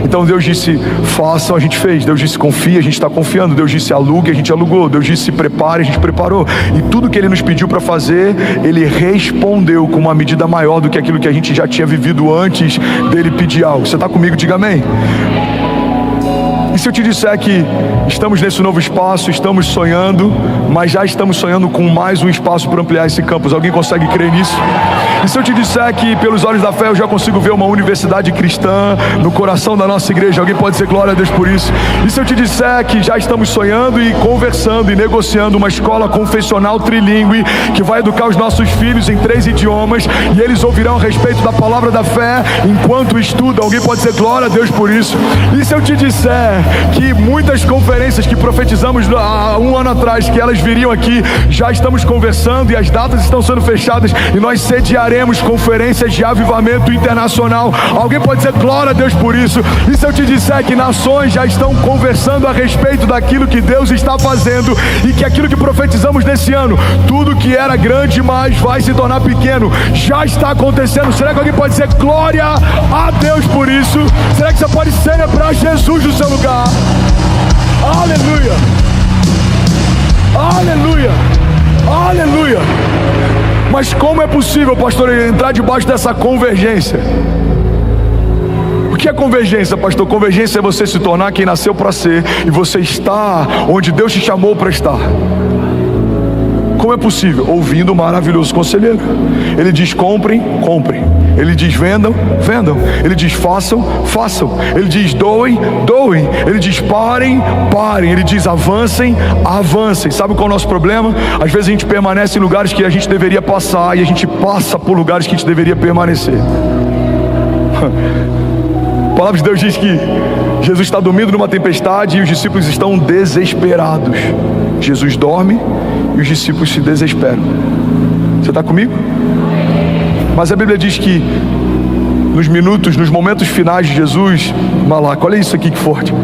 Então Deus disse, façam, a gente fez. Deus disse, confia, a gente está confiando. Deus disse, alugue, a gente alugou. Deus disse, prepare, a gente preparou. E tudo que Ele nos pediu para fazer, Ele respondeu com uma medida maior do que aquilo que a gente já tinha vivido antes dEle pedir algo. Você está comigo? Diga amém. E se eu te disser que estamos nesse novo espaço, estamos sonhando, mas já estamos sonhando com mais um espaço para ampliar esse campus? Alguém consegue crer nisso? E se eu te disser que pelos olhos da fé eu já consigo ver uma universidade cristã no coração da nossa igreja? Alguém pode dizer glória a Deus por isso? E se eu te disser que já estamos sonhando e conversando e negociando uma escola confessional trilingue que vai educar os nossos filhos em 3 idiomas e eles ouvirão a respeito da palavra da fé enquanto estudam? Alguém pode dizer glória a Deus por isso? E se eu te disser que muitas conferências que profetizamos há um ano atrás, que elas viriam aqui, já estamos conversando e as datas estão sendo fechadas e nós sediaremos conferências de avivamento internacional? Alguém pode dizer glória a Deus por isso? E se eu te disser que nações já estão conversando a respeito daquilo que Deus está fazendo e que aquilo que profetizamos nesse ano, tudo que era grande demais vai se tornar pequeno, já está acontecendo? Será que alguém pode dizer glória a Deus por isso? Será que você pode celebrar Jesus no seu lugar? Aleluia, aleluia, aleluia. Mas como é possível, pastor, entrar debaixo dessa convergência? O que é convergência, pastor? Convergência é você se tornar quem nasceu para ser e você está onde Deus te chamou para estar. Como é possível? Ouvindo o maravilhoso conselheiro. Ele diz comprem, comprem. Ele diz vendam, vendam. Ele diz façam, façam. Ele diz doem, doem. Ele diz parem, parem. Ele diz avancem, avancem. Sabe qual é o nosso problema? Às vezes a gente permanece em lugares que a gente deveria passar e a gente passa por lugares que a gente deveria permanecer. A palavra de Deus diz que Jesus está dormindo numa tempestade e os discípulos estão desesperados. Jesus dorme e os discípulos se desesperam. Você está comigo? Mas a Bíblia diz que nos momentos finais de Jesus, Malaco, olha isso aqui que forte.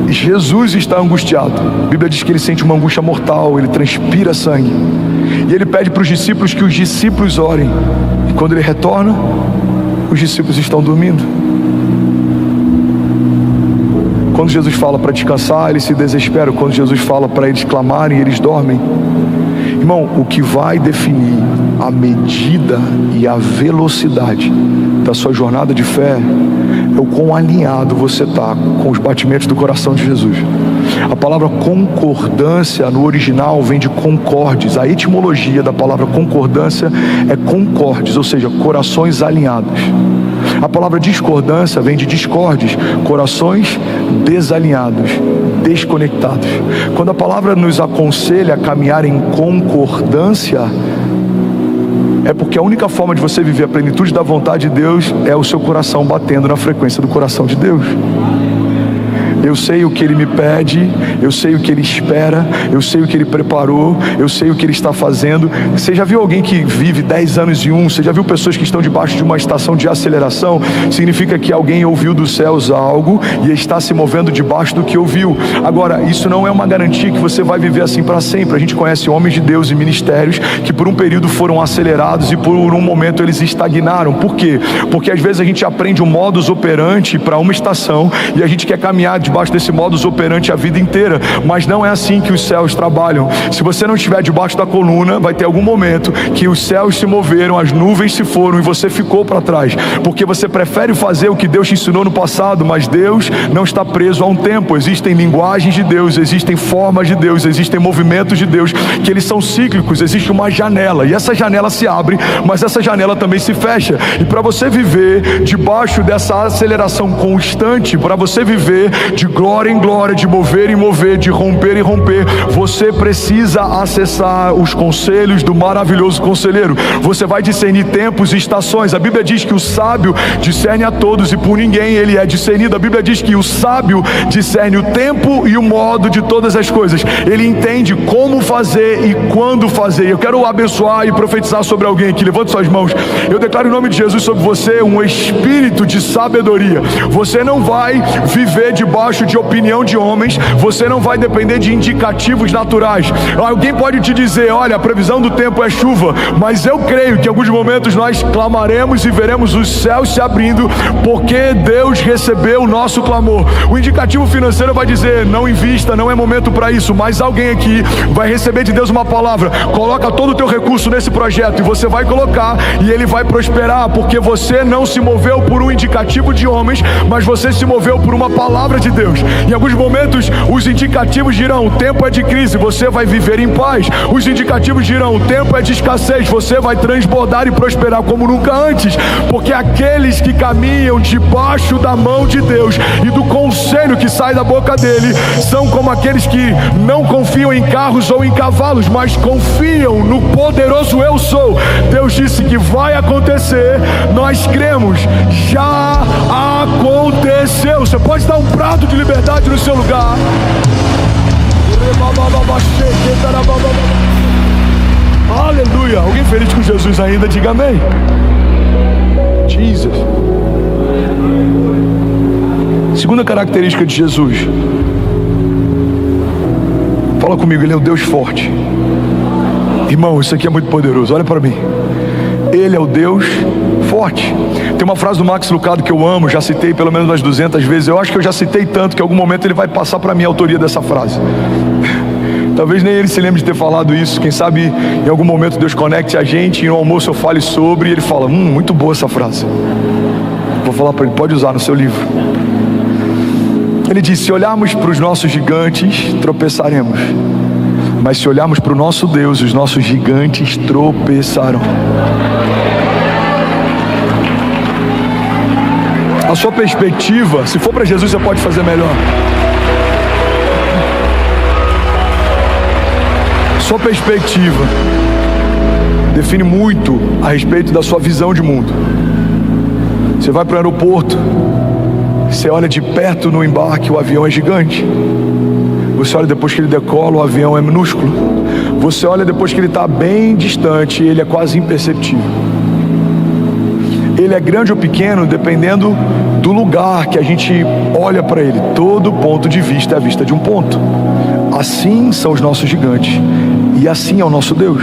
Jesus está angustiado. A Bíblia diz que ele sente uma angústia mortal, ele transpira sangue. E ele pede para os discípulos que os discípulos orem. E quando ele retorna, os discípulos estão dormindo. Quando Jesus fala para descansar, eles se desesperam. Quando Jesus fala para eles clamarem, eles dormem. Irmão, o que vai definir a medida e a velocidade da sua jornada de fé é o quão alinhado você está com os batimentos do coração de Jesus. A palavra concordância no original vem de concordes. A etimologia da palavra concordância é concordes, ou seja, corações alinhados. A palavra discordância vem de discordes, corações desalinhados, desconectados. Quando a palavra nos aconselha a caminhar em concordância, é porque a única forma de você viver a plenitude da vontade de Deus é o seu coração batendo na frequência do coração de Deus. Eu sei o que Ele me pede, eu sei o que Ele espera, eu sei o que Ele preparou, eu sei o que Ele está fazendo. Você já viu alguém que vive 10 anos e um? Você já viu pessoas que estão debaixo de uma estação de aceleração? Significa que alguém ouviu dos céus algo e está se movendo debaixo do que ouviu. Agora, isso não é uma garantia que você vai viver assim para sempre. A gente conhece homens de Deus e ministérios que por um período foram acelerados e por um momento eles estagnaram. Por quê? Porque às vezes a gente aprende um modus operandi para uma estação e a gente quer caminhar debaixo desse modus operandi a vida inteira, mas não é assim que os céus trabalham. Se você não estiver debaixo da coluna, vai ter algum momento que os céus se moveram, as nuvens se foram e você ficou para trás, porque você prefere fazer o que Deus te ensinou no passado, mas Deus não está preso a um tempo. Existem linguagens de Deus, existem formas de Deus, existem movimentos de Deus, que eles são cíclicos. Existe uma janela, e essa janela se abre, mas essa janela também se fecha, e para você viver debaixo dessa aceleração constante, para você viver de glória em glória, de mover em mover, de romper em romper, você precisa acessar os conselhos do maravilhoso conselheiro. Você vai discernir tempos e estações. A Bíblia diz que o sábio discerne a todos e por ninguém ele é discernido. A Bíblia diz que o sábio discerne o tempo e o modo de todas as coisas. Ele entende como fazer e quando fazer. Eu quero abençoar e profetizar sobre alguém aqui. Levante suas mãos. Eu declaro em nome de Jesus sobre você um espírito de sabedoria. Você não vai viver debaixo debaixo de opinião de homens, você não vai depender de indicativos naturais. Alguém pode te dizer, olha, a previsão do tempo é chuva, mas eu creio que em alguns momentos nós clamaremos e veremos os céus se abrindo, porque Deus recebeu o nosso clamor. O indicativo financeiro vai dizer, não invista, não é momento para isso, mas alguém aqui vai receber de Deus uma palavra, coloca todo o teu recurso nesse projeto, e você vai colocar, e ele vai prosperar, porque você não se moveu por um indicativo de homens, mas você se moveu por uma palavra de Deus. Em alguns momentos os indicativos dirão, o tempo é de crise, você vai viver em paz. Os indicativos dirão, o tempo é de escassez, você vai transbordar e prosperar como nunca antes, porque aqueles que caminham debaixo da mão de Deus e do conselho que sai da boca dele, são como aqueles que não confiam em carros ou em cavalos, mas confiam no poderoso eu sou. Deus disse que vai acontecer, nós cremos, já aconteceu. Você pode dar um prato de liberdade no seu lugar. Aleluia. Alguém feliz com Jesus ainda? Diga amém. Jesus. Segunda característica de Jesus. Fala comigo, ele é o Deus forte. Irmão, isso aqui é muito poderoso, olha para mim. Ele é o Deus forte. Tem uma frase do Max Lucado que eu amo, já citei pelo menos umas 200 vezes. Eu acho que eu já citei tanto que em algum momento ele vai passar para mim a autoria dessa frase. Talvez nem ele se lembre de ter falado isso. Quem sabe em algum momento Deus conecte a gente e no almoço eu fale sobre, e ele fala, muito boa essa frase. Vou falar para ele, pode usar no seu livro. Ele diz, se olharmos para os nossos gigantes, tropeçaremos, mas se olharmos para o nosso Deus, os nossos gigantes tropeçarão. A sua perspectiva, se for para Jesus, você pode fazer melhor. Sua perspectiva define muito a respeito da sua visão de mundo. Você vai para o aeroporto, você olha de perto no embarque, o avião é gigante. Você olha depois que ele decola, o avião é minúsculo. Você olha depois que ele está bem distante, ele é quase imperceptível. Ele é grande ou pequeno dependendo do lugar que a gente olha para ele. Todo ponto de vista é a vista de um ponto. Assim são os nossos gigantes, e assim é o nosso Deus.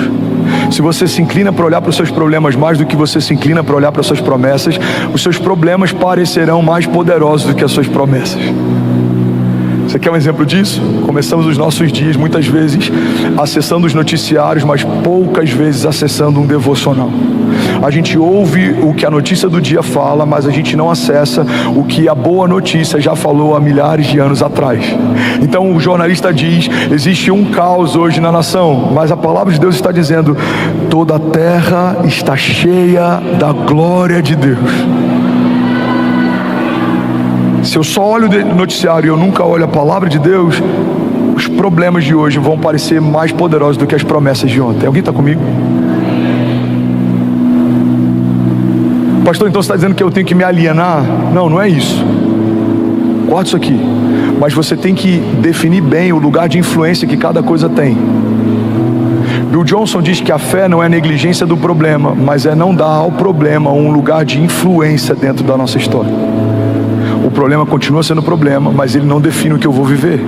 Se você se inclina para olhar para os seus problemas mais do que você se inclina para olhar para as suas promessas, os seus problemas parecerão mais poderosos do que as suas promessas. Você quer um exemplo disso? Começamos os nossos dias muitas vezes acessando os noticiários, mas poucas vezes acessando um devocional. A gente ouve o que a notícia do dia fala, mas a gente não acessa o que a boa notícia já falou há milhares de anos atrás. Então o jornalista diz, existe um caos hoje na nação, mas a palavra de Deus está dizendo, toda a terra está cheia da glória de Deus. Se eu só olho o noticiário e eu nunca olho a palavra de Deus, os problemas de hoje vão parecer mais poderosos do que as promessas de ontem. Alguém está comigo? Pastor, então você está dizendo que eu tenho que me alienar? Não, não é isso. Guarda isso aqui. Mas você tem que definir bem o lugar de influência que cada coisa tem. Bill Johnson diz que a fé não é negligência do problema, mas é não dar ao problema um lugar de influência dentro da nossa história. O problema continua sendo problema, mas ele não define o que eu vou viver.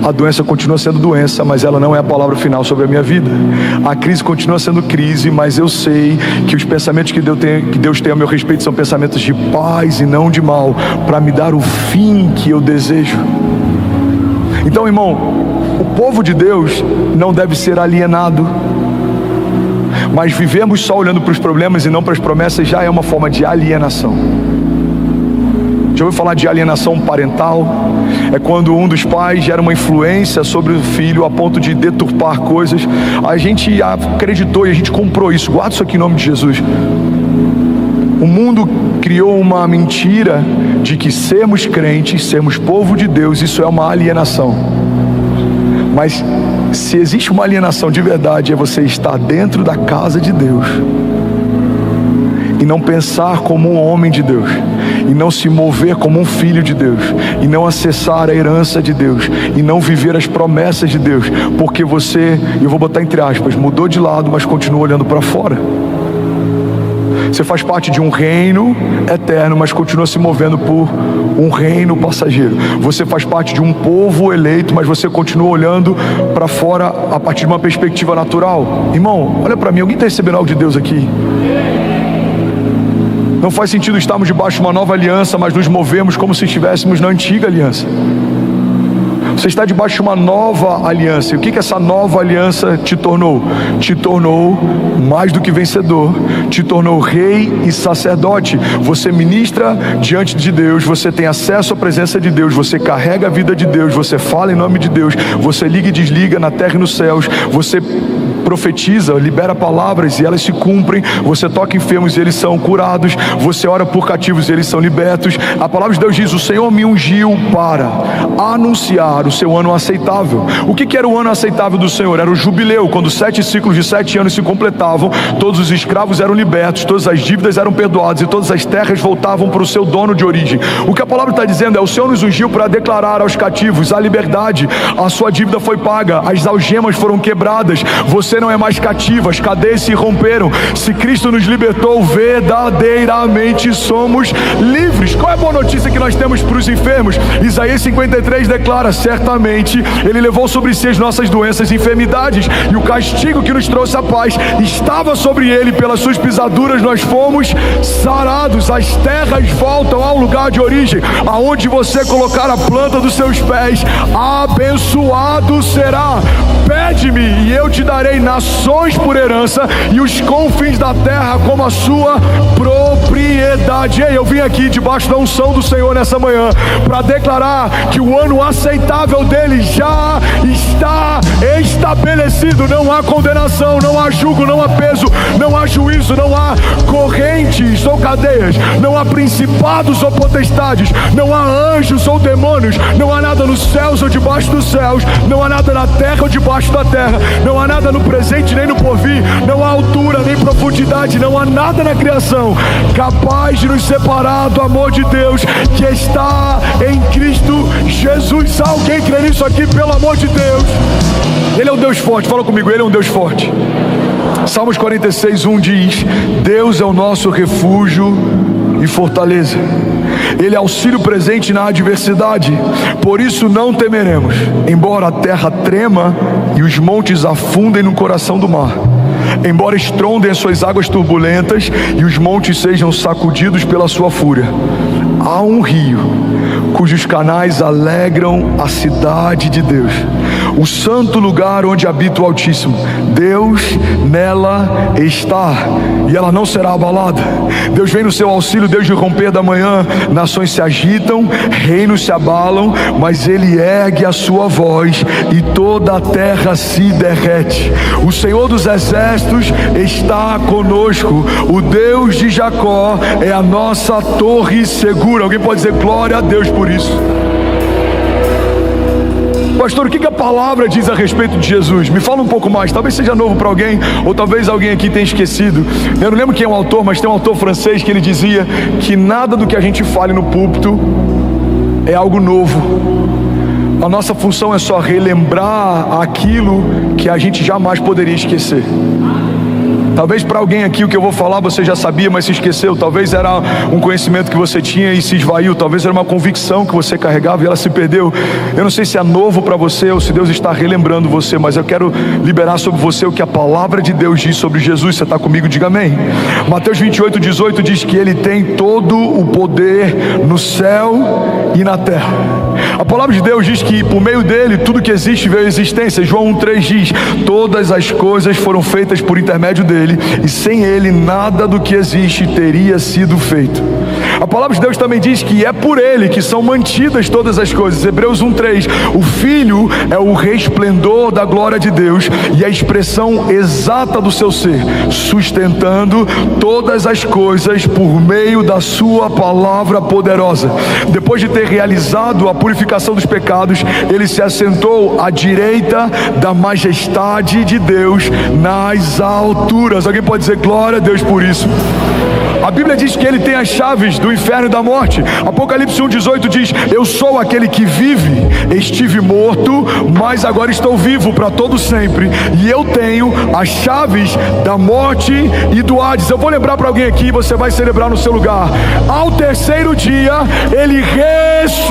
A doença continua sendo doença, mas ela não é a palavra final sobre a minha vida. A crise continua sendo crise, mas eu sei que os pensamentos que Deus tem a meu respeito são pensamentos de paz e não de mal, para me dar o fim que eu desejo. Então, irmão, o povo de Deus não deve ser alienado, mas vivemos só olhando para os problemas e não para as promessas já é uma forma de alienação. Já ouviu falar de alienação parental? É quando um dos pais gera uma influência sobre o filho a ponto de deturpar coisas. A gente acreditou e a gente comprou isso. Guarda isso aqui em nome de Jesus. O mundo criou uma mentira de que sermos crentes, sermos povo de Deus, isso é uma alienação. Mas se existe uma alienação de verdade, é você estar dentro da casa de Deus e não pensar como um homem de Deus, e não se mover como um filho de Deus, e não acessar a herança de Deus, e não viver as promessas de Deus, porque você, eu vou botar entre aspas, mudou de lado, mas continua olhando para fora. Você faz parte de um reino eterno, mas continua se movendo por um reino passageiro. Você faz parte de um povo eleito, mas você continua olhando para fora a partir de uma perspectiva natural. Irmão, olha para mim, alguém está recebendo algo de Deus aqui? Não faz sentido estarmos debaixo de uma nova aliança, mas nos movemos como se estivéssemos na antiga aliança. Você está debaixo de uma nova aliança. E o que essa nova aliança te tornou? Te tornou mais do que vencedor. Te tornou rei e sacerdote. Você ministra diante de Deus. Você tem acesso à presença de Deus. Você carrega a vida de Deus. Você fala em nome de Deus. Você liga e desliga na terra e nos céus. Você profetiza, libera palavras e elas se cumprem. Você toca enfermos e eles são curados. Você ora por cativos e eles são libertos. A palavra de Deus diz: o Senhor me ungiu para anunciar o seu ano aceitável. O que era o ano aceitável do Senhor? Era o jubileu, quando 7 ciclos de 7 anos se completavam. Todos os escravos eram libertos, todas as dívidas eram perdoadas e todas as terras voltavam para o seu dono de origem. O que a palavra está dizendo é: o Senhor nos ungiu para declarar aos cativos a liberdade. A sua dívida foi paga, as algemas foram quebradas. Você não é mais cativo, as cadeias se romperam. Se Cristo nos libertou, verdadeiramente somos livres. Qual é a boa notícia que nós temos para os enfermos? Isaías 53 declara: certamente Ele levou sobre si as nossas doenças e enfermidades, e o castigo que nos trouxe a paz estava sobre Ele, pelas suas pisaduras nós fomos sarados. As terras voltam ao lugar de origem, aonde você colocar a planta dos seus pés, abençoado será. Pede-me e eu te darei nações por herança e os confins da terra como a sua propriedade. Ei, eu vim aqui debaixo da unção do Senhor nessa manhã para declarar que o ano aceitável dele já está estabelecido. Não há condenação, não há jugo, não há peso, não há juízo, não há correntes ou cadeias, não há principados ou potestades, não há anjos ou demônios, não há nada nos céus ou debaixo dos céus, não há nada na terra ou debaixo da terra, não há nada no presente nem no porvir, não há altura nem profundidade, não há nada na criação capaz de nos separar do amor de Deus que está em Cristo Jesus. Alguém crê nisso aqui, pelo amor de Deus? Ele é um Deus forte, fala comigo, Ele é um Deus forte. Salmos 46:1 diz: Deus é o nosso refúgio e fortaleza, Ele é auxílio presente na adversidade, por isso não temeremos, embora a terra trema e os montes afundem no coração do mar, embora estrondem as suas águas turbulentas e os montes sejam sacudidos pela sua fúria. Há um rio cujos canais alegram a cidade de Deus, o santo lugar onde habita o Altíssimo. Deus nela está e ela não será abalada. Deus vem no seu auxílio desde o romper da manhã. Nações se agitam, reinos se abalam, mas Ele ergue a sua voz e toda a terra se derrete. O Senhor dos exércitos está conosco. O Deus de Jacó é a nossa torre segura. Alguém pode dizer glória a Deus por isso? Pastor, o que a palavra diz a respeito de Jesus? Me fala um pouco mais. Talvez seja novo para alguém, ou talvez alguém aqui tenha esquecido. Eu não lembro quem é o autor, mas tem um autor francês que ele dizia que nada do que a gente fale no púlpito é algo novo. A nossa função é só relembrar aquilo que a gente jamais poderia esquecer. Talvez para alguém aqui o que eu vou falar você já sabia, mas se esqueceu. Talvez era um conhecimento que você tinha e se esvaiu. Talvez era uma convicção que você carregava e ela se perdeu. Eu não sei se é novo para você ou se Deus está relembrando você, mas eu quero liberar sobre você o que a palavra de Deus diz sobre Jesus. Você está comigo? Diga amém. Mateus 28:18 diz que Ele tem todo o poder no céu e na terra. A palavra de Deus diz que por meio dele tudo que existe veio à existência. João 1:3 diz: todas as coisas foram feitas por intermédio dele, e sem ele nada do que existe teria sido feito. A palavra de Deus também diz que é por ele que são mantidas todas as coisas. Hebreus 1:3: o Filho é o resplendor da glória de Deus e a expressão exata do seu ser, sustentando todas as coisas por meio da sua palavra poderosa. Depois de ter realizado a purificação dos pecados, ele se assentou à direita da majestade de Deus nas alturas. Alguém pode dizer glória a Deus por isso? A Bíblia diz que Ele tem as chaves do inferno e da morte. Apocalipse 1,18 diz: eu sou aquele que vive, estive morto, mas agora estou vivo para todo sempre, e eu tenho as chaves da morte e do Hades. Eu vou lembrar para alguém aqui, você vai celebrar no seu lugar: ao terceiro dia Ele ressuscitou.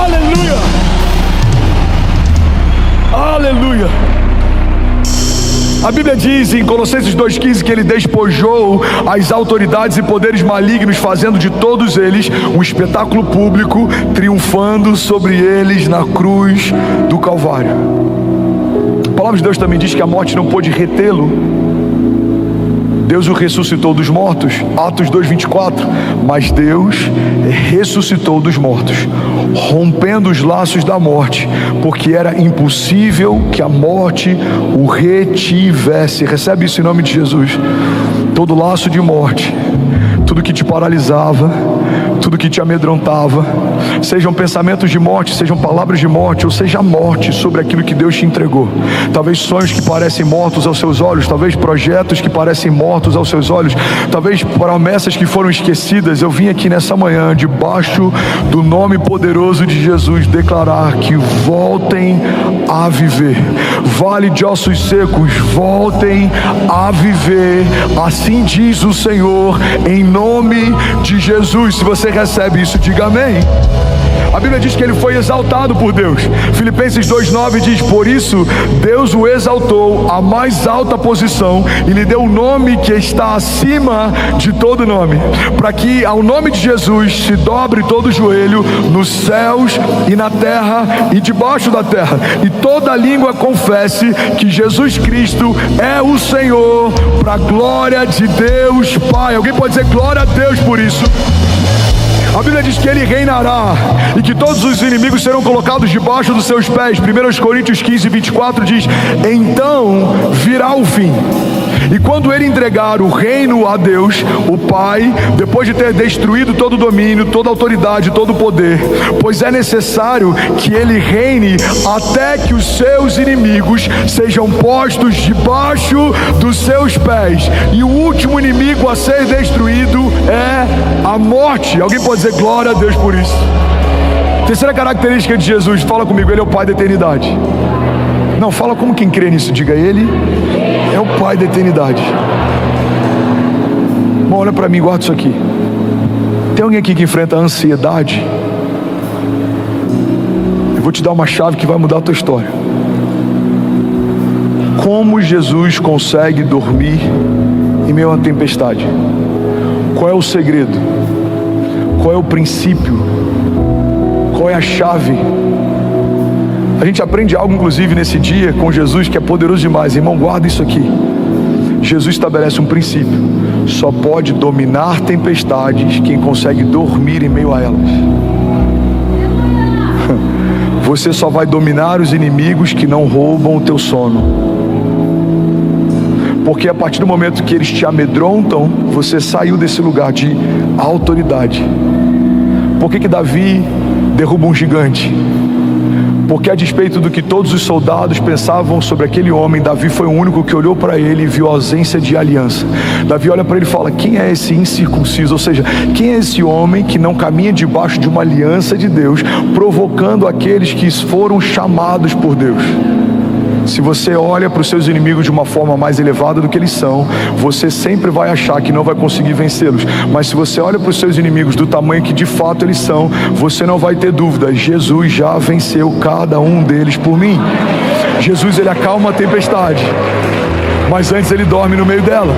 Aleluia, aleluia. A Bíblia diz em Colossenses 2,15 que Ele despojou as autoridades e poderes malignos, fazendo de todos eles um espetáculo público, triunfando sobre eles na cruz do Calvário. A palavra de Deus também diz que a morte não pôde retê-lo. Deus o ressuscitou dos mortos, Atos 2,24. Mas Deus ressuscitou dos mortos, rompendo os laços da morte, porque era impossível que a morte o retivesse. Recebe isso em nome de Jesus. Todo laço de morte, tudo que te paralisava, tudo que te amedrontava, sejam pensamentos de morte, sejam palavras de morte, ou seja a morte sobre aquilo que Deus te entregou. Talvez sonhos que parecem mortos aos seus olhos, talvez projetos que parecem mortos aos seus olhos, talvez promessas que foram esquecidas. Eu vim aqui nessa manhã, debaixo do nome poderoso de Jesus, declarar que voltem a viver. Vale de ossos secos, voltem a viver. Assim diz o Senhor, em nome de Jesus. Se você recebe isso, diga amém. A Bíblia diz que Ele foi exaltado por Deus. Filipenses 2,9 diz: por isso Deus o exaltou à mais alta posição e lhe deu o nome que está acima de todo nome, para que ao nome de Jesus se dobre todo o joelho, nos céus e na terra e debaixo da terra, e toda língua confesse que Jesus Cristo é o Senhor, para a glória de Deus Pai. Alguém pode dizer glória a Deus por isso? A Bíblia diz que Ele reinará e que todos os inimigos serão colocados debaixo dos seus pés. 1 Coríntios 15:24 diz: então virá o fim, e quando Ele entregar o reino a Deus, o Pai, depois de ter destruído todo o domínio, toda a autoridade, todo o poder, pois é necessário que Ele reine até que os seus inimigos sejam postos debaixo dos seus pés. E o último inimigo a ser destruído é a morte. Alguém pode dizer glória a Deus por isso? Terceira característica de Jesus, fala comigo: Ele é o Pai da eternidade. Não, fala como quem crê nisso, diga: Ele é o Pai da eternidade. Bom, olha para mim, guarda isso aqui. Tem alguém aqui que enfrenta a ansiedade? Eu vou te dar uma chave que vai mudar a tua história. Como Jesus consegue dormir em meio a uma tempestade? Qual é o segredo? Qual é o princípio? Qual é a chave? A gente aprende algo, inclusive, nesse dia com Jesus, que é poderoso demais. Irmão, guarda isso aqui. Jesus estabelece um princípio: só pode dominar tempestades quem consegue dormir em meio a elas. Você só vai dominar os inimigos que não roubam o teu sono. Porque a partir do momento que eles te amedrontam, você saiu desse lugar de autoridade. Por que Davi derruba um gigante? Porque a despeito do que todos os soldados pensavam sobre aquele homem, Davi foi o único que olhou para ele e viu a ausência de aliança. Davi olha para ele e fala: quem é esse incircunciso? Ou seja, quem é esse homem que não caminha debaixo de uma aliança de Deus, provocando aqueles que foram chamados por Deus? Se você olha para os seus inimigos de uma forma mais elevada do que eles são, você sempre vai achar que não vai conseguir vencê-los. Mas se você olha para os seus inimigos do tamanho que de fato eles são, você não vai ter dúvida: Jesus já venceu cada um deles por mim. Jesus, Ele acalma a tempestade, mas antes Ele dorme no meio dela.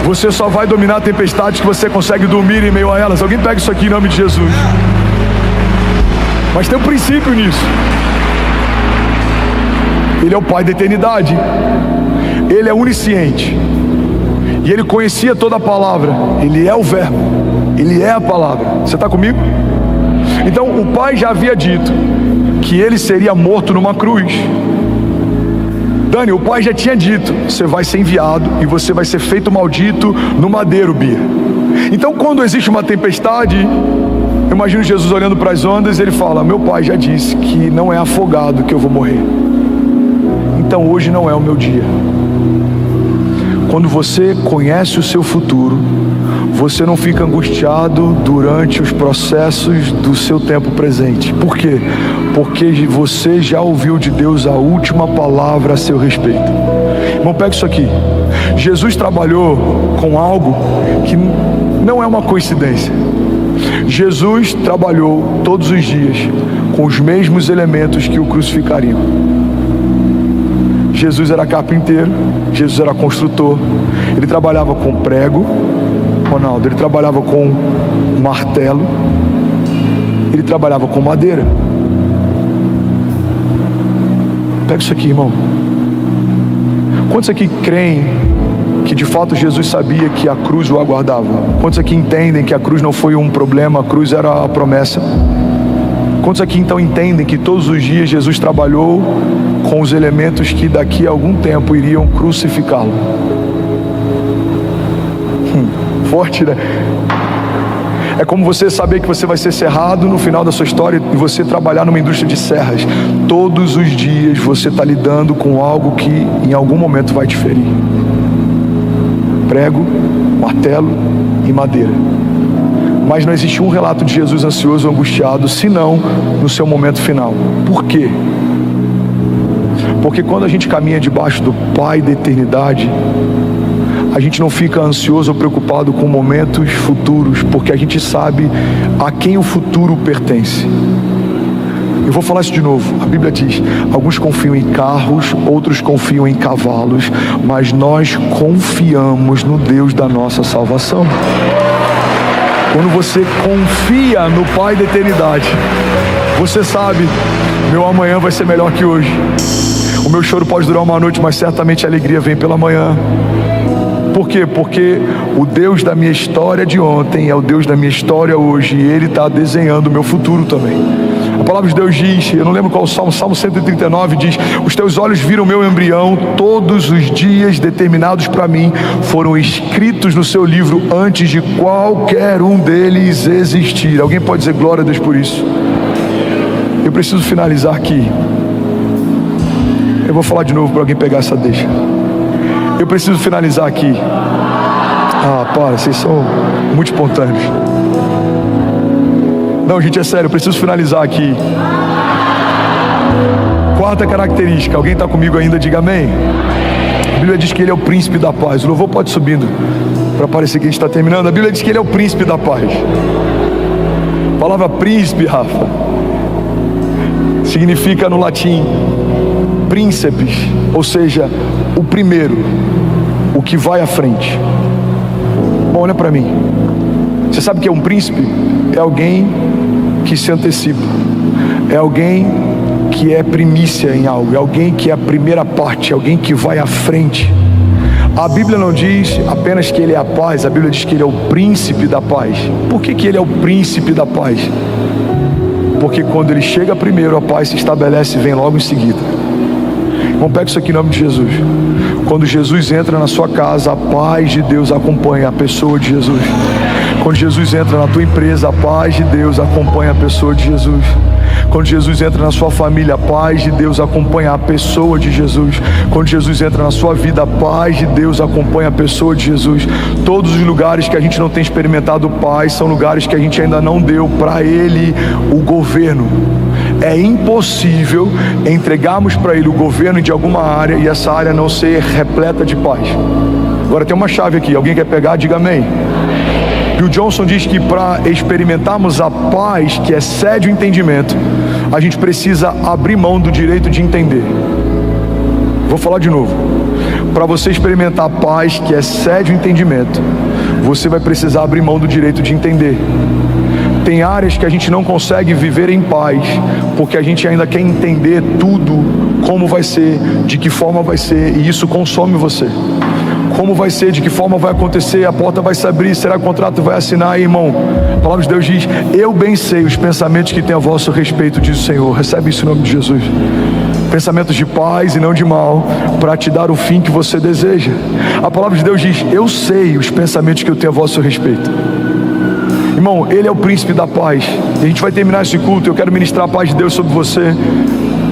Você só vai dominar a tempestade que você consegue dormir em meio a elas. Alguém pega isso aqui em nome de Jesus. Mas tem um princípio nisso. Ele é o Pai da eternidade. Ele é onisciente. E Ele conhecia toda a palavra. Ele é o verbo. Ele é a palavra. Você está comigo? Então o Pai já havia dito que Ele seria morto numa cruz. Dani, o Pai já tinha dito: você vai ser enviado e você vai ser feito maldito no madeiro, Bia. Então quando existe uma tempestade, eu imagino Jesus olhando para as ondas e Ele fala: meu Pai já disse que não é afogado que eu vou morrer. Então hoje não é o meu dia. Quando você conhece o seu futuro, você não fica angustiado durante os processos do seu tempo presente. Por quê? Porque você já ouviu de Deus a última palavra a seu respeito. Irmão, pega isso aqui. Jesus trabalhou com algo que não é uma coincidência. Jesus trabalhou todos os dias com os mesmos elementos que o crucificariam. Jesus era carpinteiro, Jesus era construtor, ele trabalhava com prego, Ronaldo, ele trabalhava com martelo, ele trabalhava com madeira. Pega isso aqui, irmão. Quantos aqui creem que de fato Jesus sabia que a cruz o aguardava? Quantos aqui entendem que a cruz não foi um problema, a cruz era a promessa? Quantos aqui então entendem que todos os dias Jesus trabalhou com os elementos que daqui a algum tempo iriam crucificá-lo? Forte, né? É como você saber que você vai ser serrado no final da sua história e você trabalhar numa indústria de serras. Todos os dias você está lidando com algo que em algum momento vai te ferir. Prego, martelo e madeira. Mas não existe um relato de Jesus ansioso ou angustiado, senão no seu momento final. Por quê? Porque quando a gente caminha debaixo do Pai da eternidade, a gente não fica ansioso ou preocupado com momentos futuros, porque a gente sabe a quem o futuro pertence. Eu vou falar isso de novo. A Bíblia diz: alguns confiam em carros, outros confiam em cavalos, mas nós confiamos no Deus da nossa salvação. Quando você confia no Pai da eternidade, você sabe, meu amanhã vai ser melhor que hoje. O meu choro pode durar uma noite, mas certamente a alegria vem pela manhã. Por quê? Porque o Deus da minha história de ontem é o Deus da minha história hoje, e Ele está desenhando o meu futuro também. A palavra de Deus diz, eu não lembro qual o Salmo 139 diz: os teus olhos viram o meu embrião, todos os dias determinados para mim foram escritos no seu livro antes de qualquer um deles existir. Alguém pode dizer glória a Deus por isso? Eu preciso finalizar aqui. Eu vou falar de novo para alguém pegar essa deixa. Eu preciso finalizar aqui. Vocês são muito espontâneos. Não, gente, é sério, eu preciso finalizar aqui. Quarta característica, alguém está comigo ainda? Diga amém. A Bíblia diz que Ele é o príncipe da paz. O louvor pode ir subindo para parecer que a gente está terminando. A Bíblia diz que Ele é o príncipe da paz. A palavra príncipe, Rafa, significa no latim príncipes, ou seja, o primeiro, o que vai à frente. Bom, olha para mim. Você sabe que é um príncipe? É alguém que se antecipa, é alguém que é primícia em algo, é alguém que é a primeira parte, é alguém que vai à frente. A Bíblia não diz apenas que Ele é a paz, a Bíblia diz que Ele é o príncipe da paz. Por que Ele é o príncipe da paz? Porque quando Ele chega primeiro, a paz se estabelece e vem logo em seguida. Vamos pegar isso aqui em nome de Jesus. Quando Jesus entra na sua casa, a paz de Deus acompanha a pessoa de Jesus. Quando Jesus entra na tua empresa, a paz de Deus acompanha a pessoa de Jesus. Quando Jesus entra na sua família, a paz de Deus acompanha a pessoa de Jesus. Quando Jesus entra na sua vida, a paz de Deus acompanha a pessoa de Jesus. Todos os lugares que a gente não tem experimentado paz são lugares que a gente ainda não deu para Ele o governo. É impossível entregarmos para Ele o governo de alguma área e essa área não ser repleta de paz. Agora tem uma chave aqui, alguém quer pegar? Diga amém. Bill Johnson diz que para experimentarmos a paz que excede o entendimento, a gente precisa abrir mão do direito de entender. Vou falar de novo. Para você experimentar a paz que excede o entendimento, você vai precisar abrir mão do direito de entender. Tem áreas que a gente não consegue viver em paz, porque a gente ainda quer entender tudo, como vai ser, de que forma vai ser, e isso consome você. Como vai ser, de que forma vai acontecer, a porta vai se abrir, será que o contrato vai assinar, irmão? A palavra de Deus diz: eu bem sei os pensamentos que tem a vosso respeito, diz o Senhor. Recebe isso em nome de Jesus. Pensamentos de paz e não de mal, para te dar o fim que você deseja. A palavra de Deus diz: eu sei os pensamentos que eu tenho a vosso respeito. Irmão, Ele é o príncipe da paz. E a gente vai terminar esse culto. Eu quero ministrar a paz de Deus sobre você.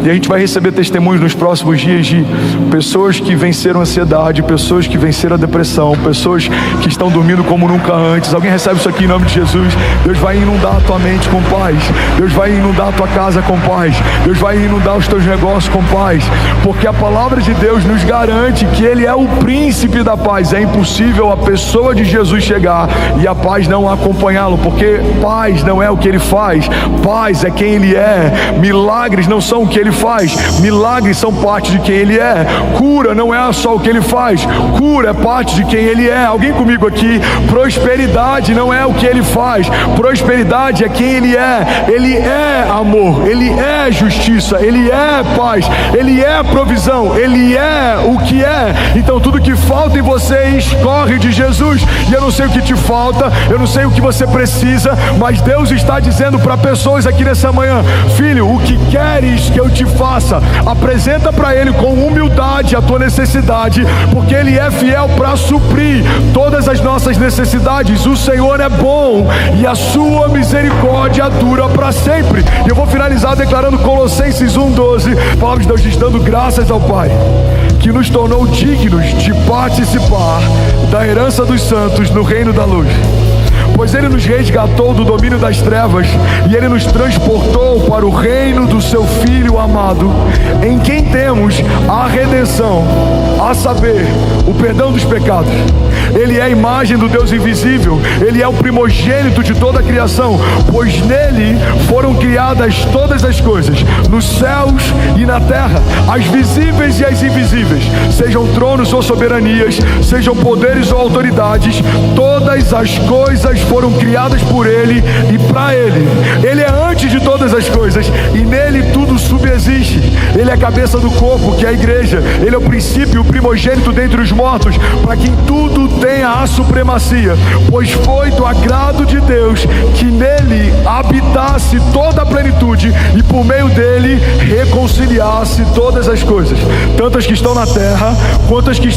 E a gente vai receber testemunhos nos próximos dias de pessoas que venceram a ansiedade, pessoas que venceram a depressão, pessoas que estão dormindo como nunca antes. Alguém recebe isso aqui em nome de Jesus? Deus vai inundar a tua mente com paz. Deus vai inundar a tua casa com paz. Deus vai inundar os teus negócios com paz. Porque a palavra de Deus nos garante que Ele é o príncipe da paz. É impossível a pessoa de Jesus chegar e a paz não acompanhá-lo, porque paz não é o que Ele faz, paz é quem Ele é. Milagres não são o que Ele faz, milagres são parte de quem Ele é. Cura não é só o que Ele faz, cura é parte de quem Ele é. Alguém comigo aqui? Prosperidade não é o que Ele faz, prosperidade é quem Ele é. Ele é amor, Ele é justiça, Ele é paz, Ele é provisão, Ele é o que é. Então tudo que falta em você escorre de Jesus. E eu não sei o que te falta, eu não sei o que você precisa, mas Deus está dizendo para pessoas aqui nessa manhã: filho, o que queres que eu te faça? Apresenta para Ele com humildade a tua necessidade, porque Ele é fiel para suprir todas as nossas necessidades. O Senhor é bom e a sua misericórdia dura para sempre. E eu vou finalizar declarando Colossenses 1:12. A palavra de Deus diz: dando graças ao Pai que nos tornou dignos de participar da herança dos santos no reino da luz. Pois Ele nos resgatou do domínio das trevas e Ele nos transportou para o reino do Seu Filho amado, em quem temos a redenção, a saber, o perdão dos pecados. Ele é a imagem do Deus invisível, Ele é o primogênito de toda a criação, pois nele foram criadas todas as coisas, nos céus e na terra, as visíveis e as invisíveis, sejam tronos ou soberanias, sejam poderes ou autoridades, todas as coisas foram criadas por Ele e para Ele. Ele é antes de todas as coisas e nele tudo subsiste. Ele é a cabeça do corpo, que é a igreja. Ele é o princípio, o primogênito dentre os mortos, para que em tudo tenha a supremacia. Pois foi do agrado de Deus que nele habitasse toda a plenitude e por meio dele reconciliasse todas as coisas, tanto as que estão na terra quanto as que estão